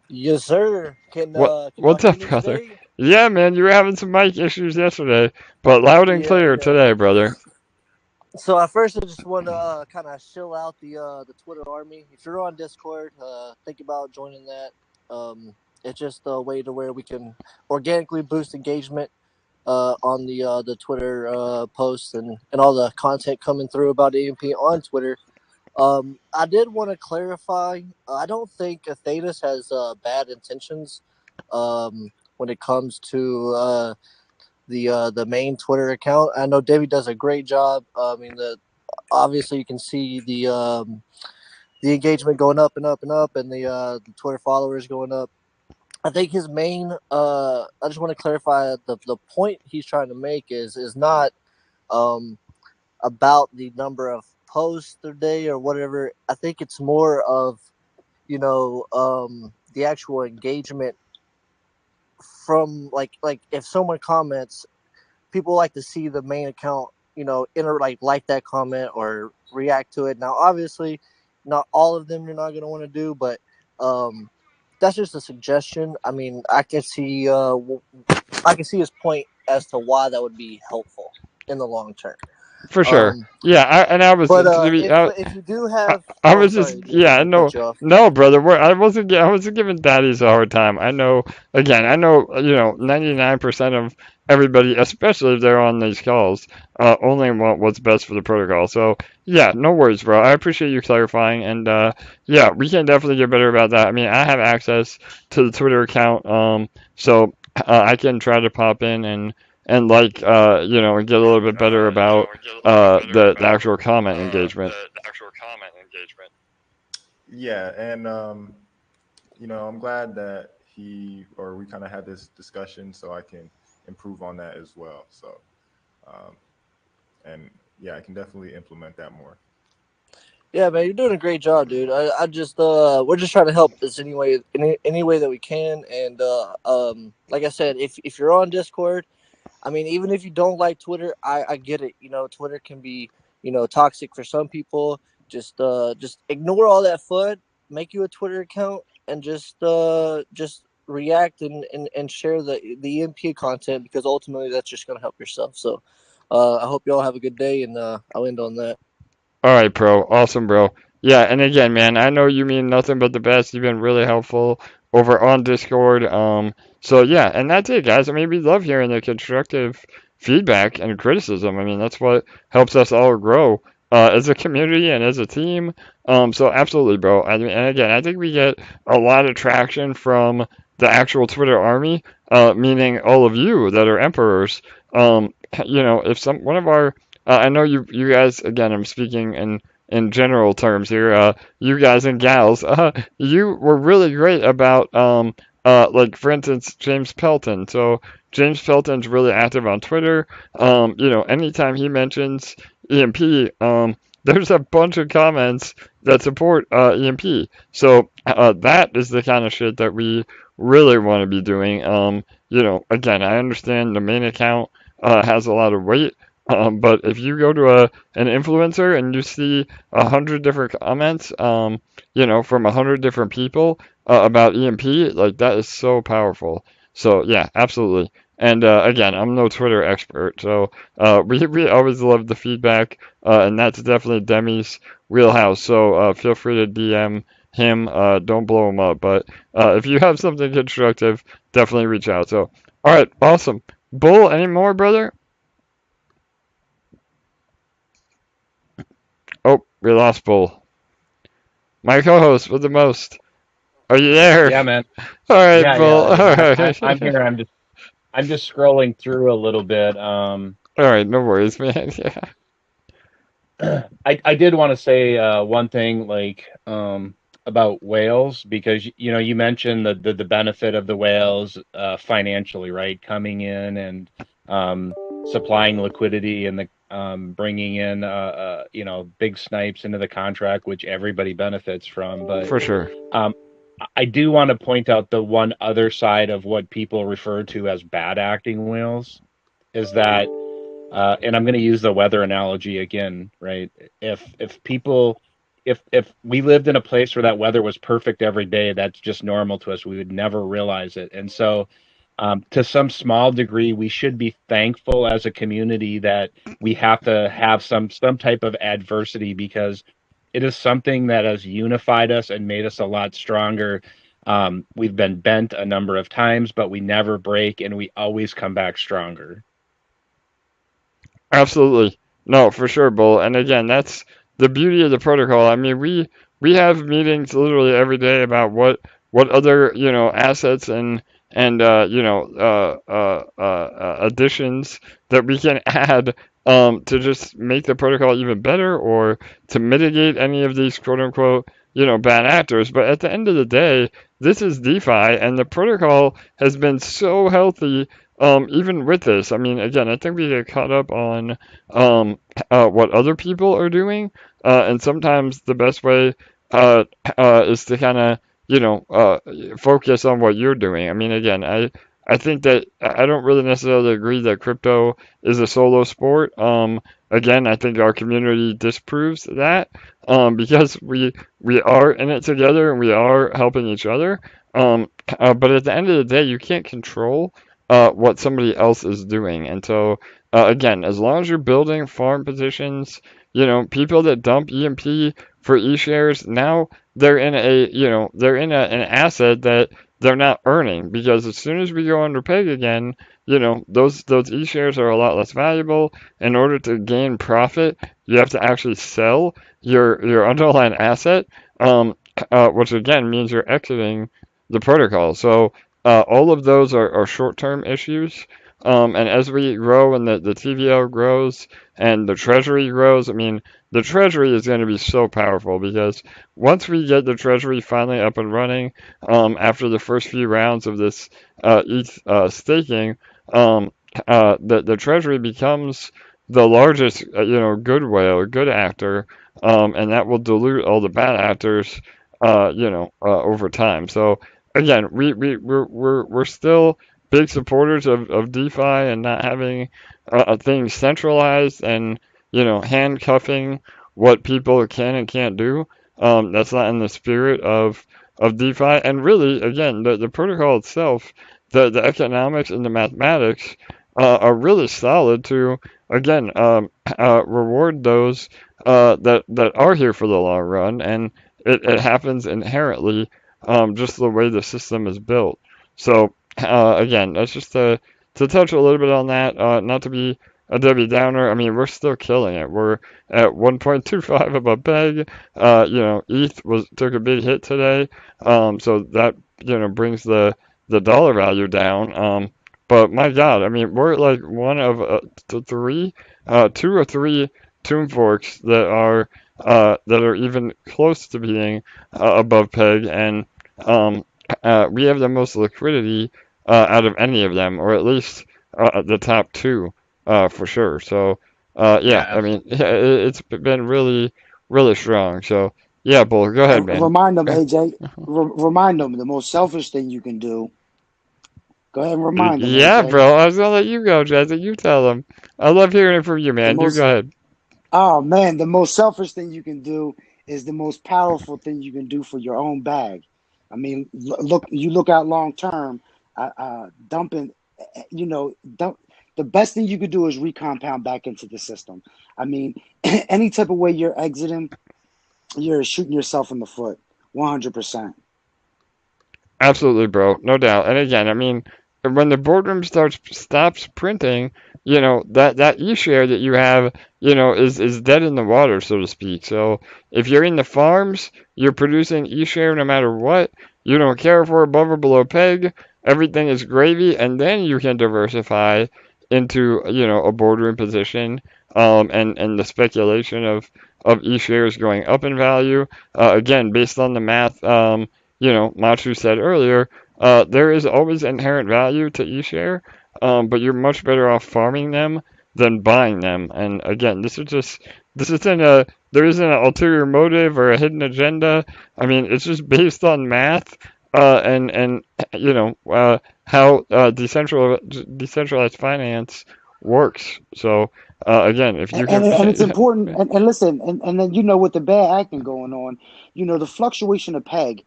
Yes, sir. Can y'all What's hear up, me brother? today? Yeah, man, you were having some mic issues yesterday, but loud and Yeah, clear yeah. today, brother. So at first, I just want to kind of shill out the Twitter army. If you're on Discord, think about joining that. It's just a way to where we can organically boost engagement on the Twitter posts and all the content coming through about EMP on Twitter. I did want to clarify. I don't think Athenas has bad intentions when it comes to the main Twitter account. I know David does a great job. I mean, obviously you can see the engagement going up and up and up, and the Twitter followers going up. I think his main. I just want to clarify the point he's trying to make is not about the number of posts a day or whatever. I think it's more of the actual engagement from like if someone comments, people like to see the main account, like that comment or react to it. Now, obviously, not all of them you're not going to want to do, but that's just a suggestion. I mean, I can see his point as to why that would be helpful in the long term. For sure. Yeah, I was But if you do have, I oh, was just sorry, yeah, cut you off. no, brother. I wasn't giving daddies a hard time. I know, again, 99% of everybody, especially if they're on these calls, only want what's best for the protocol. So yeah, no worries, bro. I appreciate you clarifying, and yeah, we can definitely get better about that. I mean, I have access to the Twitter account, so I can try to pop in and and get a little bit better about the actual comment engagement. Yeah, and I'm glad that we kind of had this discussion, so I can improve on that as well. So, and yeah, I can definitely implement that more. Yeah, man, you're doing a great job, dude. I just we're just trying to help this any way that we can, and like I said, if you're on Discord, I mean, even if you don't like Twitter, I get it. Twitter can be toxic for some people. Just ignore all that FUD. Make you a Twitter account and just react and share the EMP content, because ultimately that's just gonna help yourself. So, I hope you all have a good day, and I'll end on that. All right, bro. Awesome, bro. Yeah, and again, man, I know you mean nothing but the best. You've been really helpful over on Discord. So yeah, and that's it, guys. I mean, we love hearing the constructive feedback and criticism. I mean, that's what helps us all grow as a community and as a team. So absolutely, bro. I mean, and again, I think we get a lot of traction from the actual Twitter army, meaning all of you that are emperors. If one of our I know you guys, again, I'm speaking in general terms here, you guys and gals, you were really great about, like, for instance, James Pelton. So James Pelton's really active on Twitter. Anytime he mentions EMP, there's a bunch of comments that support EMP. So that is the kind of shit that we really want to be doing. Again, I understand the main account has a lot of weight. But if you go to an influencer and you see 100 different comments, from 100 different people about EMP, like, that is so powerful. So yeah, absolutely. And again, I'm no Twitter expert, so we always love the feedback, and that's definitely Demi's wheelhouse. So feel free to DM him. Don't blow him up, but if you have something constructive, definitely reach out. So all right, awesome. Bull, any more, brother? Oh, we lost Bull. My co-host with the most. Are you there? Yeah, man. All right, Yeah, Bull. All right. I'm here. I'm just scrolling through a little bit. All right, no worries, man. Yeah. I did want to say one thing, like about whales, because you mentioned the benefit of the whales financially, right? Coming in and supplying liquidity and the bringing in big snipes into the contract, which everybody benefits from. But For sure. I do want to point out the one other side of what people refer to as bad acting whales is that, and I'm going to use the weather analogy again, right? If people, if we lived in a place where that weather was perfect every day, that's just normal to us. We would never realize it. And so, to some small degree, we should be thankful as a community that we have to have some type of adversity, because it is something that has unified us and made us a lot stronger. We've been bent a number of times, but we never break, and we always come back stronger. Absolutely. No, for sure, Bull. And again, that's the beauty of the protocol. I mean, we have meetings literally every day about what other, assets and additions that we can add to just make the protocol even better, or to mitigate any of these quote unquote, bad actors. But at the end of the day, this is DeFi, and the protocol has been so healthy. Even with this, I mean, again, I think we get caught up on what other people are doing, and sometimes the best way is to kind of, focus on what you're doing. I mean, again, I think that I don't really necessarily agree that crypto is a solo sport. Again, I think our community disproves that, because we are in it together and we are helping each other. But at the end of the day, you can't control what somebody else is doing. And so, again, as long as you're building farm positions, people that dump EMP for E-shares, now they're in an asset that they're not earning, because as soon as we go under peg again, those E-shares are a lot less valuable. In order to gain profit, you have to actually sell your underlying asset, which again means you're exiting the protocol. So all of those are short-term issues. And as we grow and the TVL grows and the treasury grows, I mean, the treasury is going to be so powerful, because once we get the treasury finally up and running, after the first few rounds of this ETH staking, the treasury becomes the largest, good whale, good actor, and that will dilute all the bad actors, over time. So again, we're still big supporters of DeFi and not having things centralized and, handcuffing what people can and can't do. That's not in the spirit of DeFi. And really, again, the protocol itself, the economics and the mathematics are really solid to, again, reward those that are here for the long run. And it happens inherently, just the way the system is built. So again, that's just to touch a little bit on that. Not to be a Debbie Downer. I mean, we're still killing it. We're at 1.25 above peg. ETH took a big hit today, so that brings the dollar value down. But my God, I mean, we're like one of two or three tomb forks that are even close to being above peg, and we have the most liquidity out of any of them, or at least the top two, for sure. So, yeah, I mean, it's been really, really strong. So, yeah, Bull, go ahead, man. Remind them, AJ. Remind them the most selfish thing you can do. Go ahead and remind them. Yeah, AJ. bro. I was gonna let you go, Jazzy. You tell them. I love hearing it from you, man. You go ahead. Oh man, the most selfish thing you can do is the most powerful thing you can do for your own bag. I mean, you look out long term, dumping, the best thing you could do is recompound back into the system. I mean, any type of way you're exiting, you're shooting yourself in the foot, 100%. Absolutely, bro. No doubt. And again, I mean, when the boardroom stops printing, that e-share that you have, is dead in the water, so to speak. So if you're in the farms, you're producing e-share no matter what. You don't care if we're above or below peg. Everything is gravy, and then you can diversify into, a boardroom position, and the speculation of e-shares going up in value. Again, based on the math, Matiu said earlier, there is always inherent value to eShare, but you're much better off farming them than buying them. And again, this is just there isn't an ulterior motive or a hidden agenda. I mean, it's just based on math, and how decentralized finance works. So again, if you can, And it's important. And listen, and then with the bad acting going on, the fluctuation of peg.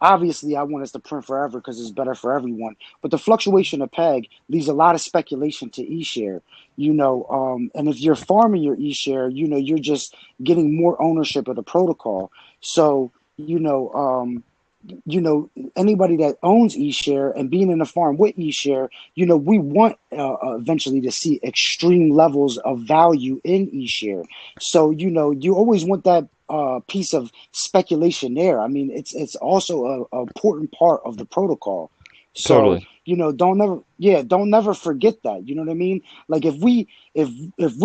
Obviously, I want us to print forever because it's better for everyone. But the fluctuation of peg leaves a lot of speculation to eShare. And if you're farming your eShare, you're just getting more ownership of the protocol. So anybody that owns eShare and being in the farm with eShare, we want eventually to see extreme levels of value in eShare. So, you always want that piece of speculation there. I mean, it's also a important part of the protocol. So, totally. don't never forget that. You know what I mean? Like if we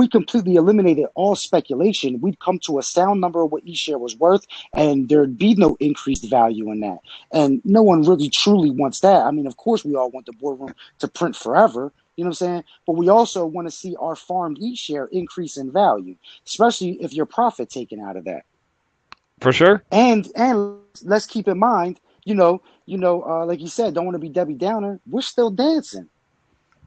completely eliminated all speculation, we'd come to a sound number of what eShare was worth, and there'd be no increased value in that. And no one really truly wants that. I mean, of course, we all want the boardroom to print forever. You know what I'm saying? But we also want to see our farmed eShare increase in value, especially if your profit taken out of that. For sure. And let's keep in mind, like you said, don't want to be Debbie Downer. We're still dancing.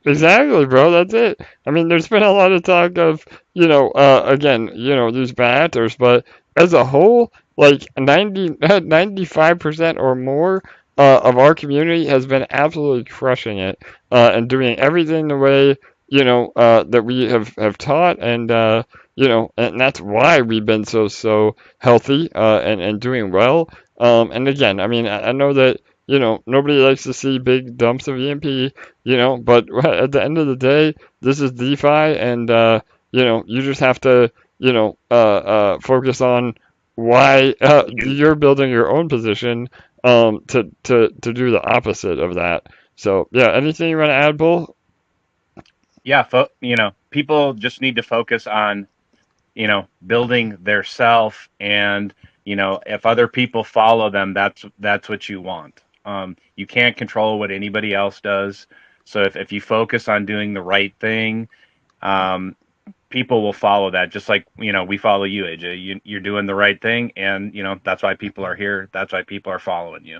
Exactly, bro. That's it. I mean, there's been a lot of talk of, again, these bad actors, but as a whole, like 95% or more of our community has been absolutely crushing it and doing everything the way, that we have taught, and that's why we've been so healthy and doing well. And again, I mean, I know that, nobody likes to see big dumps of EMP, but at the end of the day, this is DeFi, and you just have to focus on why you're building your own position to do the opposite of that. So yeah, anything you want to add, Bull? Yeah, people just need to focus on building their self, and if other people follow them, that's what you want. You can't control what anybody else does. So if you focus on doing the right thing, people will follow that. Just like we follow you, AJ. You're doing the right thing, and that's why people are here. That's why people are following you.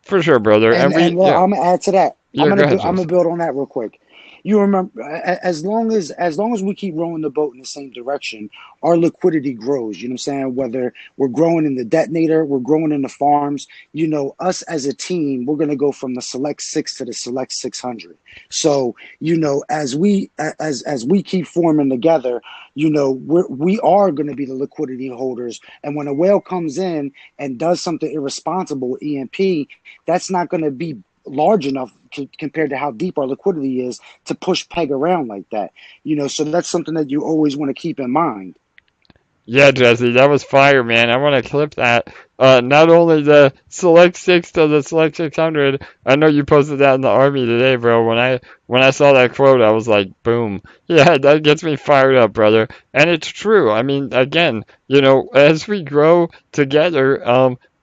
For sure, brother. And yeah. I'm gonna add to that. Yeah, go ahead, I'm gonna Joseph. build on that real quick. You remember, as long as we keep rowing the boat in the same direction, our liquidity grows. You know what I'm saying? Whether we're growing in the detonator, we're growing in the farms. Us as a team, we're gonna go from the select 6 to the select 600. So as we keep forming together, we are gonna be the liquidity holders. And when a whale comes in and does something irresponsible with EMP, that's not gonna be large enough compared to how deep our liquidity is to push peg around like that. So that's something that you always want to keep in mind. Yeah, Jesse, that was fire, man. I want to clip that. Not only the select 6 to the select 600. I know you posted that in the army today, bro. When I saw that quote, I was like, boom. Yeah, that gets me fired up, brother. And it's true. I mean, again, as we grow together,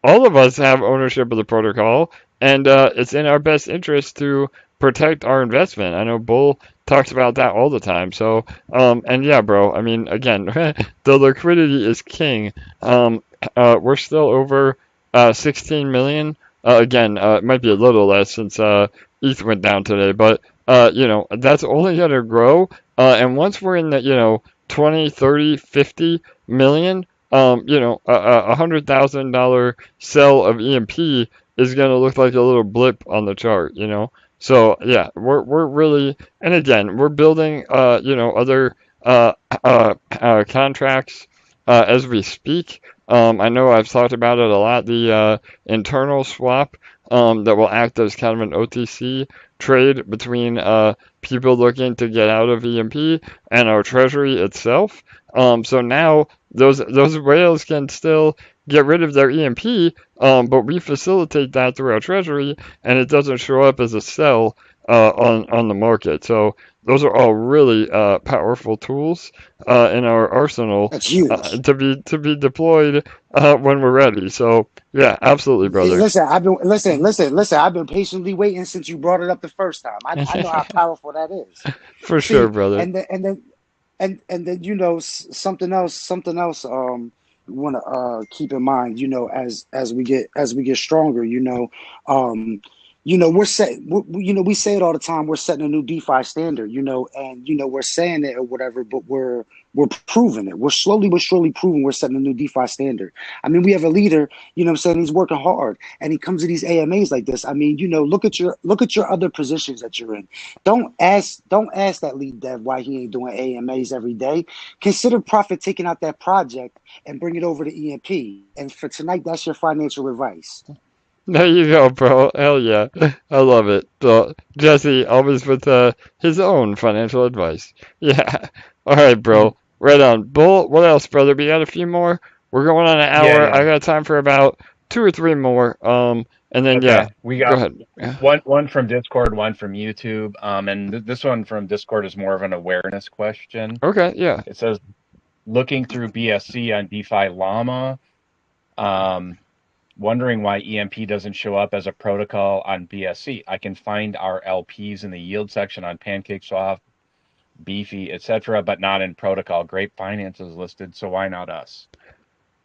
all of us have ownership of the protocol, and it's in our best interest to protect our investment. I know Bull talks about that all the time. So, and yeah, bro. I mean, again, the liquidity is king. We're still over 16 million. Again, it might be a little less since ETH went down today, but that's only going to grow. And once we're in the 20, 30, 50 million, $100,000 sell of EMP is going to look like a little blip on the chart. So yeah, we're really, and again, we're building other contracts as we speak. I know I've talked about it a lot. The internal swap that will act as kind of an OTC trade between people looking to get out of EMP and our treasury itself. So now those whales can still get rid of their EMP, but we facilitate that through our treasury, and it doesn't show up as a sell on the market. So those are all really powerful tools in our arsenal to be deployed when we're ready. So yeah, absolutely, brother. Listen. I've been patiently waiting since you brought it up the first time. I know how powerful that is. For sure, brother. And then and then something else you want to keep in mind, as we get stronger, we're set we say it all the time, we're setting a new DeFi standard, and we're saying it or whatever, but we're proving it. We're slowly but surely proving we're setting a new DeFi standard. I mean, we have a leader, what I'm saying, he's working hard and he comes to these AMAs like this. I mean, look at your other positions that you're in. Don't ask that lead dev why he ain't doing AMAs every day. Consider profit taking out that project and bring it over to EMP. And for tonight, that's your financial advice. There you go, bro. Hell yeah. I love it. So, Jesse, always with his own financial advice. Yeah. All right, bro. Right on. Bull, what else, brother? We got a few more. We're going on an hour. Yeah. I got time for about 2 or 3 more. And then, Okay. yeah. We Go got ahead. Yeah. one from Discord, one from YouTube. And this one from Discord is more of an awareness question. Okay, yeah. It says, looking through BSC on DeFi Llama, wondering why EMP doesn't show up as a protocol on BSC. I can find our LPs in the yield section on PancakeSwap, Beefy, etc., but not in protocol. Grape Finance is listed, so why not us?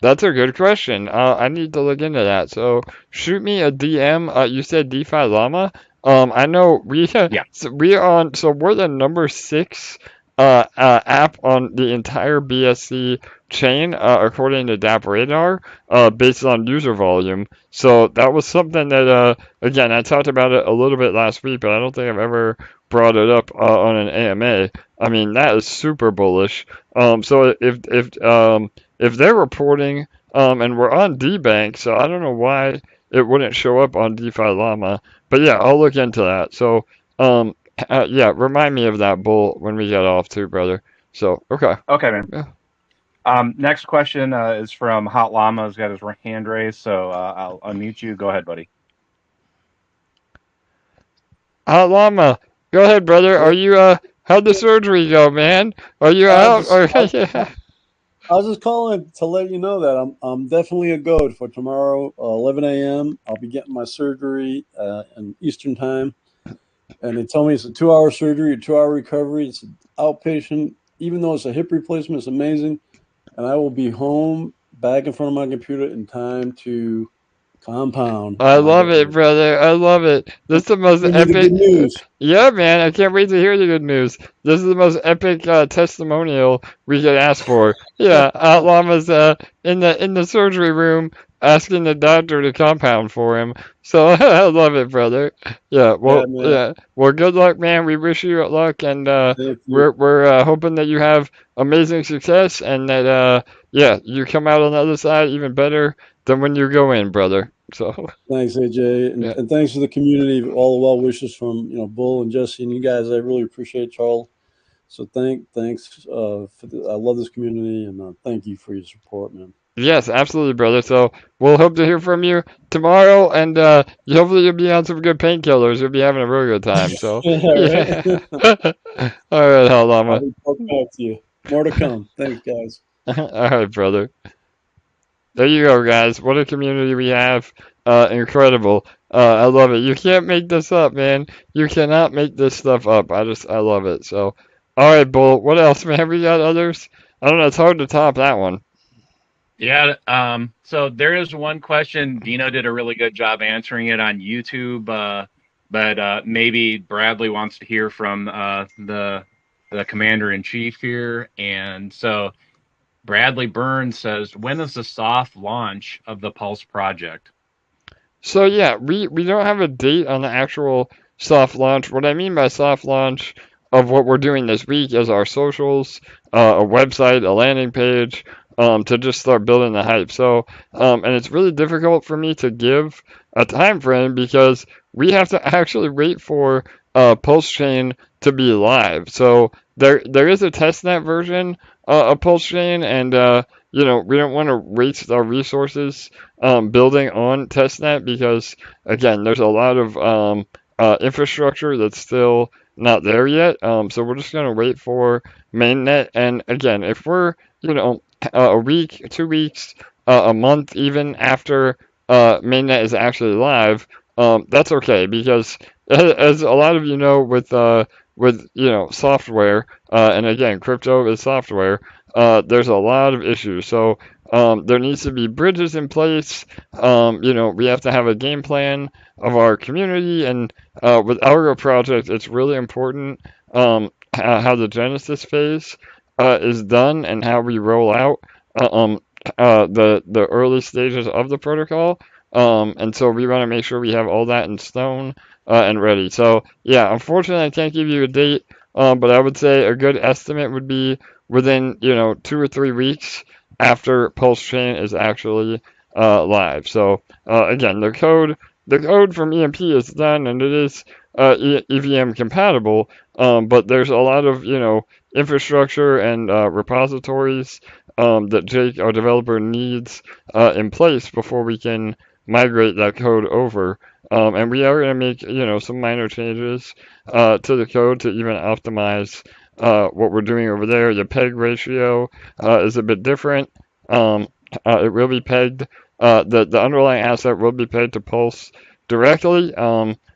That's a good question. I need to look into that. So shoot me a DM. You said DeFi Llama. I know we Yeah. so we're the number 6 app on the entire BSC chain, according to DAPRADAR, based on user volume. So that was something that again, I talked about it a little bit last week, but I don't think I've ever brought it up on an AMA. I mean, that is super bullish. So if they're reporting, and we're on DBank, so I don't know why it wouldn't show up on DeFi Llama, but yeah, I'll look into that. So, yeah, remind me of that, Bull, when we get off too, brother. So, okay. Okay, man. Yeah. Next question is from Hot Llama. He's got his hand raised, so I'll unmute you. Go ahead, buddy. Hot Llama, go ahead, brother. Are you, how'd the surgery go, man? Are you out? Yeah. I was just calling to let you know that I'm definitely a goat for tomorrow, 11 a.m. I'll be getting my surgery in Eastern time, and they tell me it's a 2-hour surgery, a 2-hour recovery. It's an outpatient, even though it's a hip replacement. It's amazing, and I will be home back in front of my computer in time to compound. I love it, brother. I love it. This is the most epic. The good news. Yeah, man. I can't wait to hear the good news. This is the most epic testimonial we could ask for. Yeah, Llama's in the surgery room asking the doctor to compound for him. So I love it, brother. Yeah. Well, yeah. Well, good luck, man. We wish you luck, and we're hoping that you have amazing success, and that yeah, you come out on the other side even better than when you go in, brother. So thanks, AJ, and thanks to the community, all the well wishes from Bull and Jesse and you guys. I really appreciate y'all. So thanks. I love this community, and thank you for your support, man. Yes, absolutely, brother. So we'll hope to hear from you tomorrow, and hopefully you'll be on some good painkillers. You'll be having a real good time. So yeah. All right, Hot Llama. I'll back to you. More to come. Thanks, guys. All right, brother. There you go, guys. What a community we have. Incredible. I love it. You can't make this up, man. You cannot make this stuff up. I love it. So, all right, Bull. What else, man? We got others? I don't know. It's hard to top that one. Yeah. So there is one question. Dino did a really good job answering it on YouTube. But maybe Bradley wants to hear from the commander-in-chief here. And so Bradley Burns says, when is the soft launch of the Pulse project? So yeah, we don't have a date on the actual soft launch. What I mean by soft launch of what we're doing this week is our socials, a website, a landing page, to just start building the hype. So, and it's really difficult for me to give a time frame because we have to actually wait for Pulse Chain to be live. So there is a testnet version of Pulse Chain, and we don't want to waste our resources building on testnet because again, there's a lot of infrastructure that's still not there yet. So we're just gonna wait for mainnet, and again, if we're a week, 2 weeks, a month even after mainnet is actually live, that's okay because as a lot of you know with with software, and again, crypto is software. There's a lot of issues. So there needs to be bridges in place. We have to have a game plan of our community, and with Algo Project, it's really important how the Genesis phase is done and how we roll out the early stages of the protocol. And so we want to make sure we have all that in stone and ready. So yeah, unfortunately, I can't give you a date, but I would say a good estimate would be within 2 or 3 weeks after Pulse Chain is actually live. So again, the code from EMP is done and it is EVM compatible, but there's a lot of infrastructure and repositories that Jake, our developer, needs in place before we can migrate that code over. And we are going to make some minor changes to the code to even optimize what we're doing over there. The peg ratio is a bit different. It will be pegged. The underlying asset will be pegged to Pulse directly.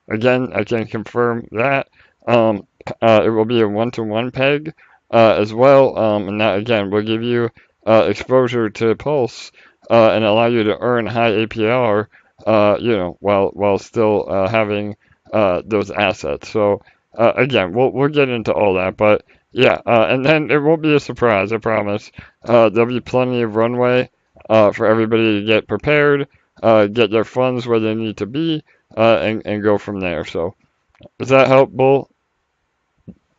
Again, I can confirm that. It will be a one-to-one peg as well, and that again will give you exposure to Pulse and allow you to earn high APR, while still having those assets. So again, we'll get into all that, but yeah, and then it won't be a surprise, I promise. There'll be plenty of runway for everybody to get prepared, get their funds where they need to be, and go from there. So does that help, Bull?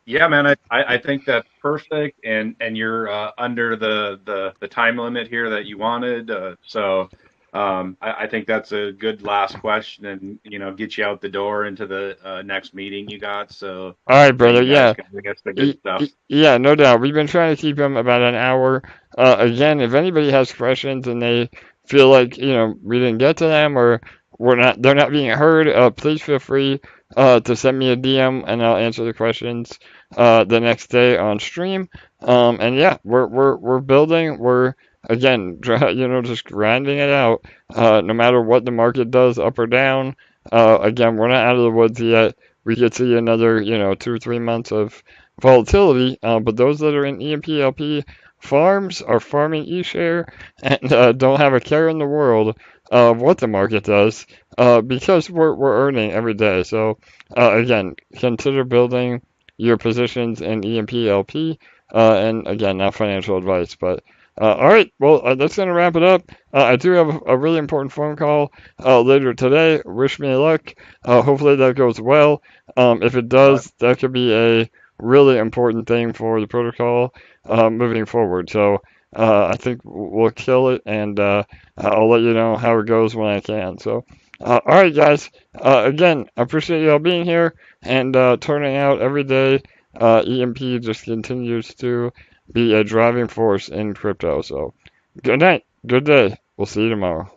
Yeah, man, I think that's perfect, and you're under the time limit here that you wanted. So I think that's a good last question, and get you out the door into the next meeting you got. So All right, brother. you guys Yeah. can bring us the good stuff. Yeah, no doubt. We've been trying to keep them about an hour. Again, if anybody has questions and they feel like we didn't get to them or they're not being heard, please feel free to send me a DM and I'll answer the questions the next day on stream. And yeah, we're building. We're again, just grinding it out. No matter what the market does, up or down. Again, we're not out of the woods yet. We could see another 2 or 3 months of volatility, but those that are in EMP/LP farms are farming eShare and don't have a care in the world of what the market does because we're earning every day. So again, consider building your positions in EMP/LP, and again, not financial advice, but all right, well, that's going to wrap it up. I do have a really important phone call later today. Wish me luck. Hopefully that goes well. If it does, that could be a really important thing for the protocol moving forward. So I think we'll kill it, and I'll let you know how it goes when I can. So, all right, guys. Again, I appreciate y'all being here and turning out every day. EMP just continues to be a driving force in crypto. So, good night, good day. We'll see you tomorrow.